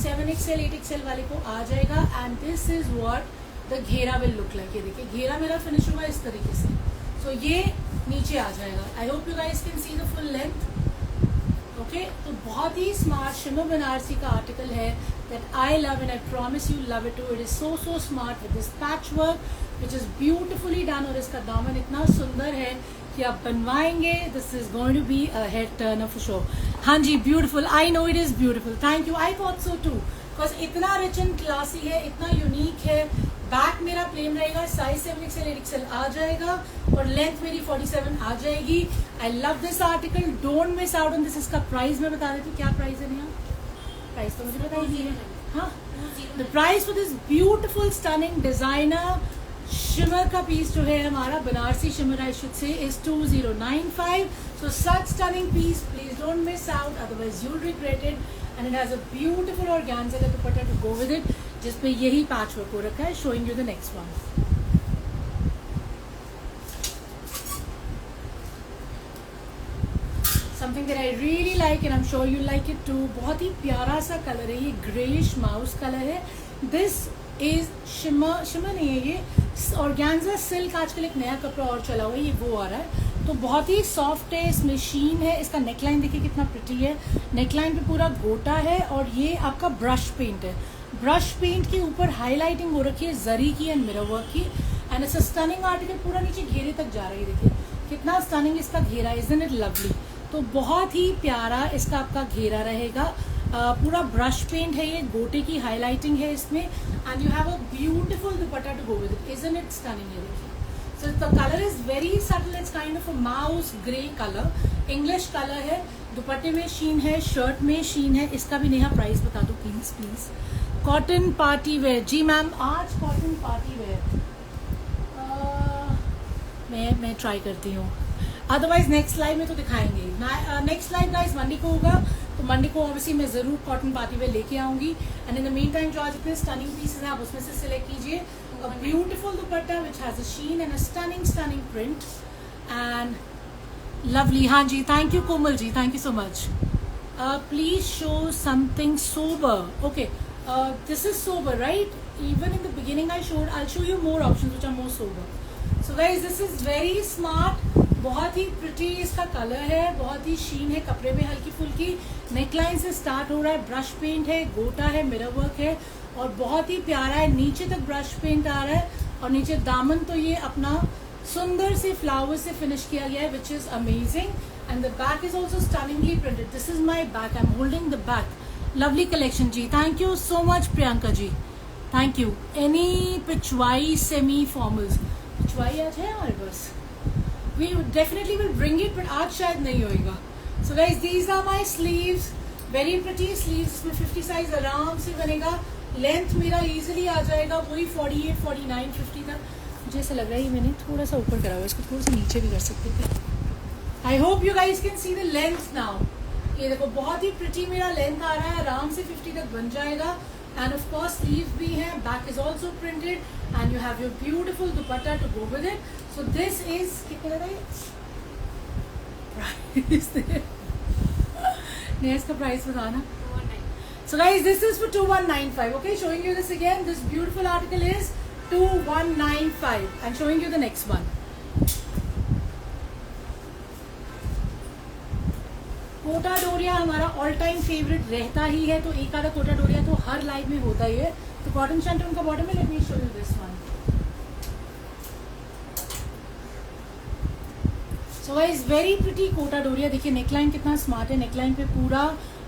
7XL 8XL वाले को आ जाएगा। And this is what the घेरा विल लुक लाइक। ये देखिए, घेरा मेरा फिनिश हुआ इस तरीके से। सो ये नीचे आ जाएगा। I hope you guys can see the full length. Okay, तो बहुत ही स्मार्ट शिमर बनारसी का आर्टिकल है that I love and I promise you love it too. It is so smart with this patch work which is beautifully done. और इसका दामन इतना सुंदर है कि आप बनवाएंगे, this is going to be a head turner for sure. हाँ जी, beautiful. I know it is beautiful. Thank you. I thought so too, because इतना रिच एंड क्लासी है, इतना यूनिक है। बैक मेरा प्लेन रहेगा, साइज 7XL 8XL आ जाएगा और लेंथ मेरी 47 आ जाएगी। I love this article, don't miss out on this. इसका प्राइस मैं बता देती हूँ। क्या प्राइस है? प्राइस तो मुझे पता ही है। हाँ, the price for this beautiful stunning designer shimmer का पीस जो है हमारा Banarasi shimmer I should say is 2095। So such stunning piece, please don't miss out, otherwise you will regret it. And it has a beautiful organza का dupatta to go with it, जिसपे यही patch work हो रखा है। Showing you the next one. Something that I really like and I am sure you like it too. बहुत ही प्यारा सा कलर है, ये ग्रेइश माउस कलर है। दिस इज शिमर नहीं है, ये ऑर्गेन्जा सिल्क। आजकल एक नया कपड़ा और चला हुआ है, ये वो आ रहा है। तो बहुत ही सॉफ्ट है, इसमें शीन है। इसका नेकलाइन देखिए कितना प्रिटी है। नेकलाइन पे पूरा गोटा है और ये आपका ब्रश पेंट है। ब्रश पेंट के ऊपर हाईलाइटिंग हो रखी है जरी की एंड मिरर वर्क की। And it's a stunning article, पूरा नीचे घेरे तक जा रही है। देखिए कितना स्टनिंग इसका घेरा, इजंट इट लवली। तो बहुत ही प्यारा इसका आपका घेरा रहेगा। पूरा ब्रश पेंट है, ये गोटे की हाईलाइटिंग है इसमें। And you have a beautiful dupatta to go with it, isn't it stunning. ये देखिए, so the colour is very subtle, it's kind of a mouse grey colour, English colour है। दुपट्टे में शीन है, शर्ट में शीन है। इसका भी नेहा प्राइस बता दो please please. Cotton party wear, जी मैम, आज कॉटन पार्टी वेयर मैं ट्राई करती हूँ, अदरवाइज नेक्स्ट लाइव में तो दिखाएंगे। नेक्स्ट लाइव गाइस मंडे को होगा, तो मंडे को ऑब्वियसली मैं जरूर कॉटन पार्टी वेयर लेके आऊंगी। And in the mean time जो आज इतने स्टनिंग पीसेस हैं आप उसमें से सिलेक्ट कीजिए। A beautiful dupatta which has a sheen and a stunning print and lovely. हाँ जी, thank you Komal ji, thank you so much. Please show something sober. Okay, this is sober, right? Even in the beginning I'll show you more options which are more sober. So guys, this is very smart, बहुत ही pretty इसका colour है, बहुत ही शीन है कपड़े में, हल्की फुल्की neckline से स्टार्ट हो रहा है, ब्रश पेंट है, गोटा है, मिरर वर्क है और बहुत ही प्यारा है। नीचे तक ब्रश पेंट आ रहा है और नीचे दामन तो ये अपना सुंदर से फ्लावर से फिनिश किया गया है, which is amazing. And the back is also stunningly printed. This is my back, I am holding the back. Lovely collection जी, thank you so much Priyanka ji, thank you. Any Pichwai semi formals, Pichwai आज है हमारे पास, we definitely will bring it, but आज शायद नहीं होएगा। So guys, these are my sleeves, very pretty sleeves, इसमें 50 size आराम से बनेगा। लेंथ मेरा इजीली आ जाएगा वही 48, 49, 50 तक। मुझे ऐसा लग रहा है मैंने थोड़ा सा ऊपर करा हुआ है, इसको थोड़ा सा नीचे भी कर सकते थे। आई hope you guys can see the length now. ये देखो बहुत ही प्रिटी मेरा लेंथ आ रहा है, आराम से 50 तक बन जाएगा। एंड ऑफ कोर्स स्लीव्स भी हैं, back is also printed and you have your beautiful dupatta to go with it. So this is कितने का प्राइस नेक्स्ट का प्राइस बताना। So guys, this is for 2195. Okay, showing you this again. This beautiful article is 2195 and showing you the next one. Kota Doria हमारा all time favourite रहता ही है, तो एक आधा कोटा डोरिया तो हर लाइव में होता ही है। तो कॉटन शैंटून का बॉटम में let me show you this one. So guys very pretty Kota Doria. देखिए नेकलाइन कितना स्मार्ट है, नेकलाइन पे पूरा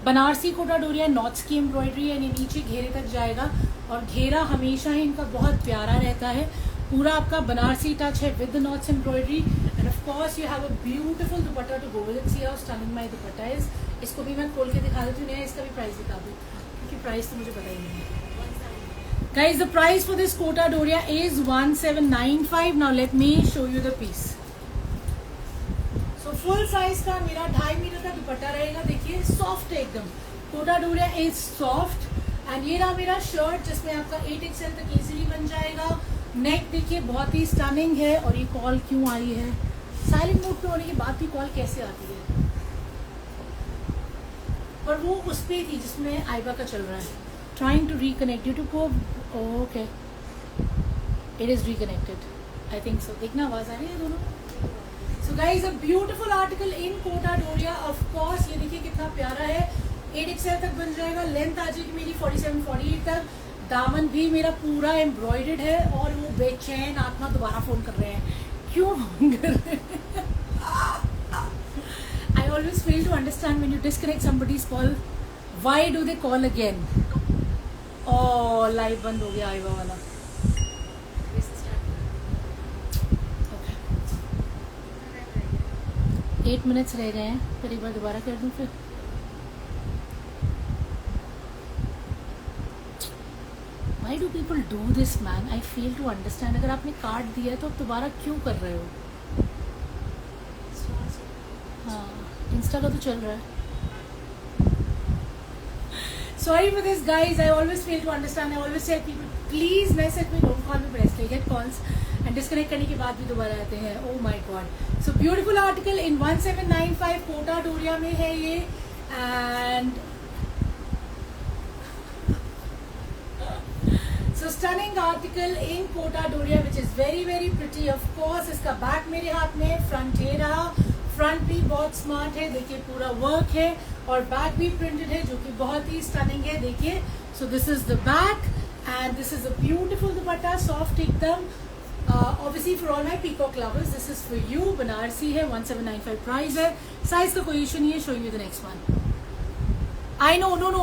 बनारसी कोटा डोरिया, नॉट्स की एम्ब्रॉयडरी है, नीचे घेरे तक जाएगा और घेरा हमेशा ही इनका बहुत प्यारा रहता है। पूरा आपका बनारसी टच है with the knots embroidery and of course you have a beautiful dupatta to go with it. See how stunning my dupatta is. इसको भी मैं खोल के दिखा देती हूँ, नहीं इसका भी प्राइस दिखा दूँ क्योंकि प्राइस तो मुझे पता ही नहीं है। Guys the price for this Kota Doria is 1795। Now let me show you the piece. Full size का मेरा 2.5 मीटर का दुपट्टा रहेगा। देखिए सॉफ्ट है एकदम, Kota Doria is soft. And ये रहा मेरा शर्ट जिसमें आपका 8XL तक इजीली बन जाएगा। नेक देखिए बहुत ही स्टनिंग है। और ये कॉल क्यों आई है, साइलेंट मोड पे होने के बाद भी कॉल कैसे आती है? और वो उस पे थी जिसमें आइबा का चल रहा है। Trying to reconnect you to को, okay it is reconnected I think so. देखना आवाज आ रही है दोनों। So guys, a beautiful article in Kota Doria, of course ये देखिए कितना प्यारा है। 8XL तक बन जाएगा, लेंथ आ जाएगी मेरी 47, 48 तक। दामन भी मेरा पूरा एम्ब्रॉयडर्ड है और वो बेचैन आत्मा दोबारा फोन कर रहे हैं, क्यों फोन कर रहे हैं? I always fail to understand when you disconnect somebody's call, why do they call again? Oh, live बंद हो गया आइवा वाला। 8 मिनट्स रह गए हैं, फिर एक बार दोबारा कर दूं फिर। Why do people do this, man? I fail to understand. अगर आपने कार्ड दिया है तो आप दोबारा क्यों कर रहे हो? हाँ, इंस्टा का तो चल रहा है। Sorry for this, guys. I always fail to understand. I always tell people, please message me, don't call me, but I still get calls. And disconnect करने के बाद भी दोबारा आते हैं। Oh my God. So beautiful article in 1795 Kota Doria में है ये। And so stunning article in Kota Doria which is very very pretty. Of course इसका बैक मेरे हाथ में, फ्रंट ये रहा। फ्रंट भी बहुत स्मार्ट है, देखिए पूरा वर्क है और बैक भी प्रिंटेड है जो कि बहुत ही स्टनिंग है। देखिए सो this is the back and this is a beautiful dupatta, soft एकदम। Obviously for all my peacock lovers, this is for you. Banarasi है, 1795 प्राइस है। साइज का कोई इशू नहीं है। Showing you the next one. I know, no.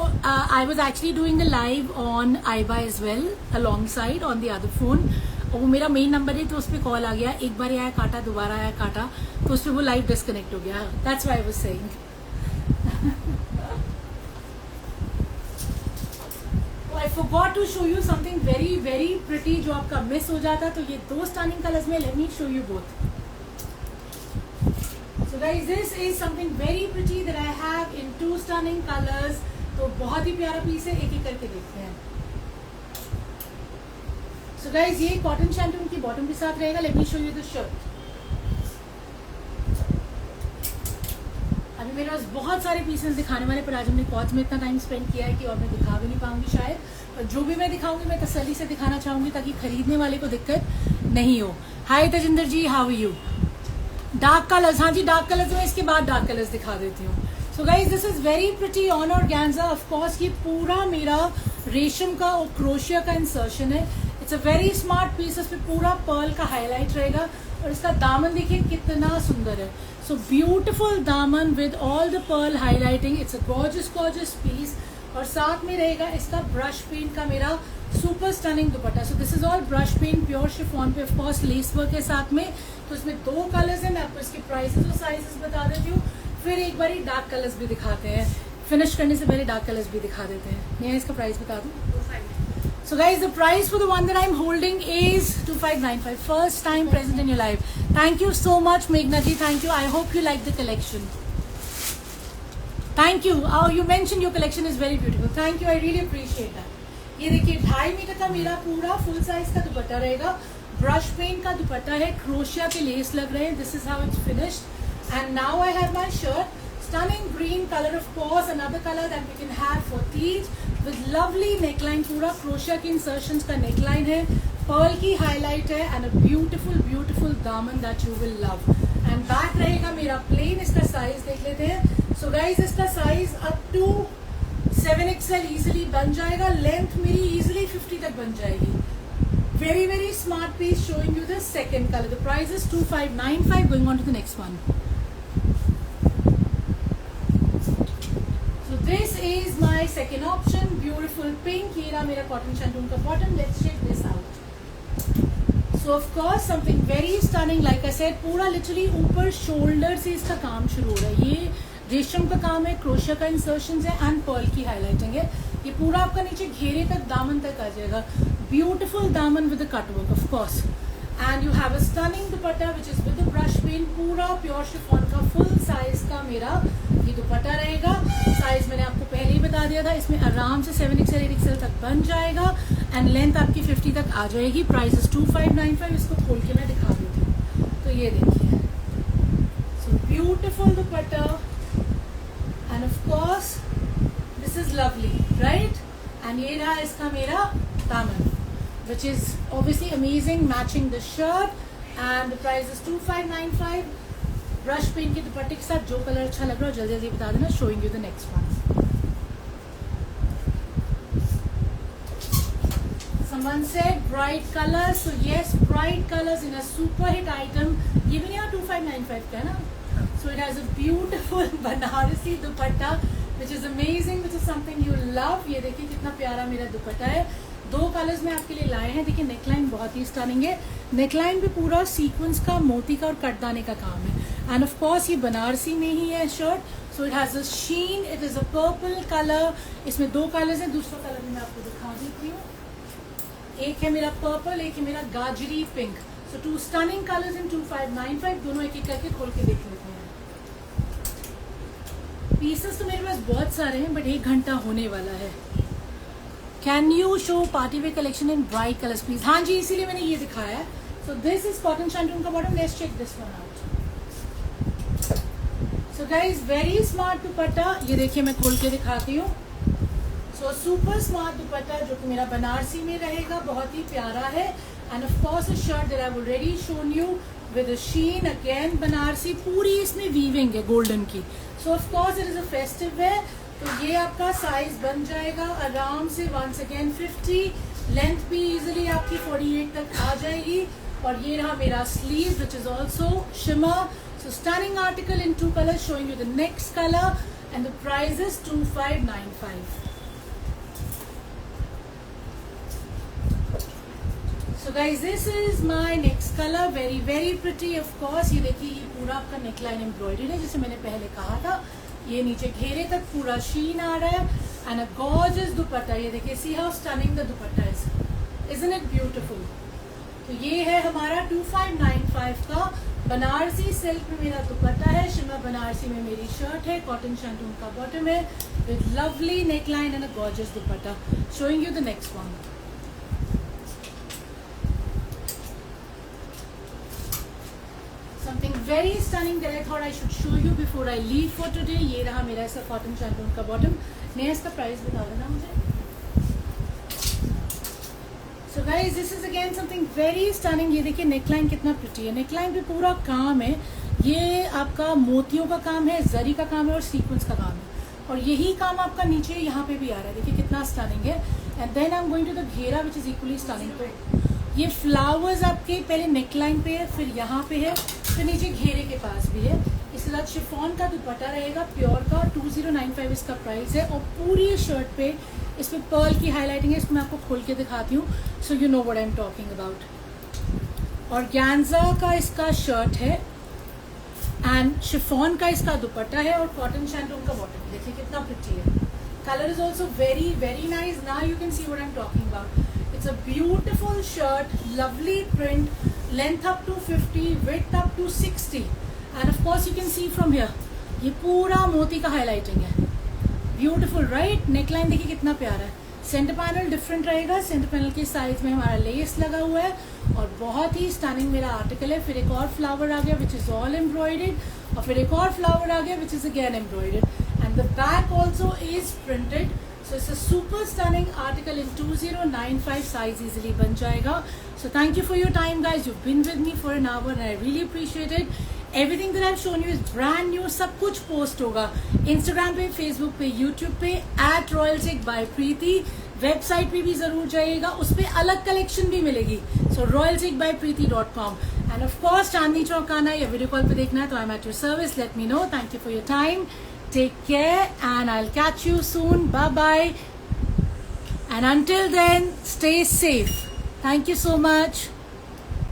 I was actually doing a live on Aiba as well, alongside on the other phone. और वो मेरा main number है तो उस पर कॉल आ गया, एक बार आया काटा, दोबारा आया काटा, तो उस पर वो लाइव डिस्कनेक्ट हो गया। That's why I was saying. I forgot to show you something very very pretty जो आपका मिस हो जाता। तो ये दो स्टनिंग कलर्स में, let me show you both. So guys, this is something very pretty that I have in 2 stunning colors. तो बहुत ही प्यारा पीस है, एक एक करके देखते हैं। So guys, ये कॉटन शैंटून की बॉटम के साथ रहेगा। Let me show you the shirt. अभी मेरे पास बहुत सारे पीसेस दिखाने वाले, पर आज हमने कॉज में इतना टाइम स्पेंड किया है कि और मैं दिखा भी नहीं पाऊंगी शायद। और जो भी मैं दिखाऊंगी मैं तसल्ली से दिखाना चाहूंगी ताकि खरीदने वाले को दिक्कत नहीं हो। Hi Tajinder ji, how are you? Dark colours, हाँ जी डार्क कलर्स में इसके बाद डार्क कलर्स दिखा देती हूँ. सो guys this is very pretty on organza. Of course ये पूरा मेरा रेशम का और क्रोशिया का इंसर्शन है. It's a very smart piece. इस पे पूरा पर्ल का हाईलाइट रहेगा और इसका दामन देखिए कितना सुंदर है. सो ब्यूटिफुल दामन with all the pearl highlighting. It's a gorgeous gorgeous piece. और साथ में रहेगा इसका ब्रश पेंट का मेरा super stunning dupatta. So this is all brush paint pure chiffon पे, ऑफ कोर्स लेस वर्क के साथ में. तो इसमें 2 कलर्स हैं. मैं आपको इसके प्राइसेस और साइजेस बता देती हूँ. फिर एक बार डार्क कलर्स भी दिखाते हैं. फिनिश करने से पहले डार्क कलर्स भी दिखा देते हैं. मैं इसका प्राइस बता दूँ. So guys, the price for the one that I'm holding is 2595. First time present in your life. Thank you so much, Meghna ji. Thank you. I hope you like the collection. Thank you. Oh, you mentioned your collection is very beautiful. Thank you. I really appreciate that. ये देखिए 2.5 metre का मेरा पूरा full size का दुपट्टा रहेगा. Brush paint का दुपट्टा है. Crochet के लेस लग रहे हैं. This is how it's finished. And now I have my shirt. Stunning green color, of course, another color that we can have for tees with lovely neckline. पूरा crochet के insertions का neckline है. Perl की highlight है and a beautiful beautiful दामन that you will love. And back रहेगा मेरा plane. इसका साइज देख लेते हैं. So guys, इसका size up to 7XL easily बन जाएगा. लेंथ मेरी easily 50 तक बन जाएगी. Very very smart piece. Showing you the second color. The price is 2595. Going on to the next one. This is my second option. Beautiful pink. ये रहा मेरा cotton shantoon का bottom. Let's check this out. So of course something very stunning. Like I said, पूरा literally ऊपर shoulder से इसका काम शुरू हो रहा है. ये रेशम का काम है, क्रोशिया का इंसर्शन है एंड पर्ल की हाईलाइटिंग है. ये पूरा आपका नीचे घेरे तक दामन तक आ जाएगा. ब्यूटिफुल दामन with cut work of course. And you have a stunning dupatta which is with brush paint. पूरा प्योर शिफॉन का फुल साइज का मेरा ये दुपट्टा रहेगा. साइज मैंने आपको पहले ही बता दिया था. इसमें आराम से 7XL 8XL तक बन जाएगा एंड लेंथ आपकी 50 तक आ जाएगी. Price is 2595. इसको खोल के मैं दिखा देती हूँ. तो ये देखिए. So beautiful dupatta and of course this is lovely right. And ये रहा इसका मेरा दामन which is obviously amazing, matching the shirt, and the price is 2595. Brush paint के दुपट्टे के साथ जो कलर अच्छा लग रहा है जल्दी जल्दी बता देना. Showing you the next one. Someone said bright colors. So yes, bright colors in a super hit item. ये भी यहाँ 2595 का है ना. So it has a beautiful Banarasi dupatta which is amazing, which is something you love. ये देखिए कितना प्यारा मेरा दुपट्टा है. 2 कलर्स में आपके लिए लाए हैं. देखिए नेकलाइन बहुत ही स्टनिंग है. नेकलाइन पे पूरा सीक्वेंस का, मोती का और कटदाने का काम है. एंड ऑफ कोर्स ये बनारसी में ही है shirt. So it has a sheen. It is a purple colour. इसमें 2 कलर्स हैं. दूसरा कलर भी मैं आपको दिखा देती हूँ. एक है मेरा पर्पल, एक है मेरा गाजरी pink. So 2 stunning colours in 2595. दोनों एक एक करके खोल के देख लेते हैं. पीसेस तो मेरे पास बहुत सारे हैं बट 1 घंटा होने वाला है. Can you show party wear collection in bright colours please. हाँ जी, इसीलिए मैंने ये दिखाया है. So this is cotton shantoon का bottom. Let's check this one out. So guys very smart dupatta. ये देखिए मैं खोल के दिखाती हूँ. सो सुपर स्मार्ट दुपट्टा जो कि मेरा बनारसी में रहेगा. बहुत ही प्यारा है. And of course a shirt that I have already shown you with a sheen. Again Banarasi. पूरी इसमें वीविंग है गोल्डन की. So of course it is a festive wear. तो ये आपका साइज बन जाएगा आराम से. Once again 50. लेंथ भी इजीली आपकी 48 तक आ जाएगी. और ये रहा मेरा sleeve which is also shimmer. So stunning article in 2 colour. Showing you the next colour and the price is 2595. So guys, this is my next color. Very very pretty of course. ये देखिए ये पूरा आपका neckline embroidery है जैसे मैंने पहले कहा था. ये नीचे घेरे तक पूरा शीन आ रहा है एंड अ गॉर्जियस दुपट्टा. ये देखिए सी how stunning the dupatta is. Isn't it beautiful. तो ये है हमारा 2595 का बनारसी सिल्क में मेरा दुपट्टा है. शिमर बनारसी में मेरी शर्ट है. कॉटन शैंटून का बॉटम है with lovely neckline and a gorgeous dupatta. Showing you the next one. Something very stunning that I thought I should show you before I leave for today. ये रहा मेरा ऐसा cotton shantoon का bottom. नया इसका price बता देना मुझे. So guys, this is again something very stunning. ये देखिए नेकलाइन कितना प्रिटी है. नेकलाइन पे पूरा काम है. ये आपका मोतियों का काम है, जरी का काम है और सीक्वेंस का काम है, और यही काम आपका नीचे यहाँ पे भी आ रहा है, देखिए कितना स्टनिंग है। And then I am going to the ghera which is equally stunning. तो ये फ्लावर्स आपके पहले नेकलाइन पे है, फिर यहाँ पे है, फिर नीचे घेरे के पास भी है। इसके साथ शिफॉन का दुपट्टा रहेगा प्योर का, 2095 इसका प्राइस है। और पूरी शर्ट पे इसमें पर्ल की हाईलाइटिंग है, इसको मैं आपको खोल के दिखाती हूँ so you know what I am talking about. और गैंजा का इसका शर्ट है एंड शिफॉन का इसका दुपट्टा है, और कॉटन शैंटून का बॉटम देखिए कितना प्रिटी है। Colour is also very very nice. Now you can see what I am talking about. It's a beautiful shirt, lovely print, length up to 50, width up to 60 and of course you can see from here ये पूरा मोती का highlighting है। Beautiful right. Neckline देखिए कितना प्यारा है। Centre panel different रहेगा, सेंटर पैनल के साइड में हमारा लेस लगा हुआ है और बहुत ही स्टनिंग मेरा आर्टिकल है। फिर एक और फ्लावर आ गया विच इज ऑल एम्ब्रॉयडेड, और फिर एक और फ्लावर आ गया which is again embroidered, and the back also is printed. So it's a super stunning article in 2095 size easily बन जाएगा। So thank you for your time guys, you been with me for an hour and I really appreciate it. Everything that I have shown you is brand new. सब कुछ post होगा Instagram पे, Facebook पे, YouTube पे @RoyalChick_by_Preeti। Website पे भी जरूर जाइएगा, उस पर अलग कलेक्शन भी मिलेगी। So royalchickbypreeti.com and of course Chandni Chowk आना या वीडियो कॉल पे देखना है तो I am at your service. Let me know. Thank you for your time, take care and I will catch you soon. Bye bye and until then stay safe. Thank you so much.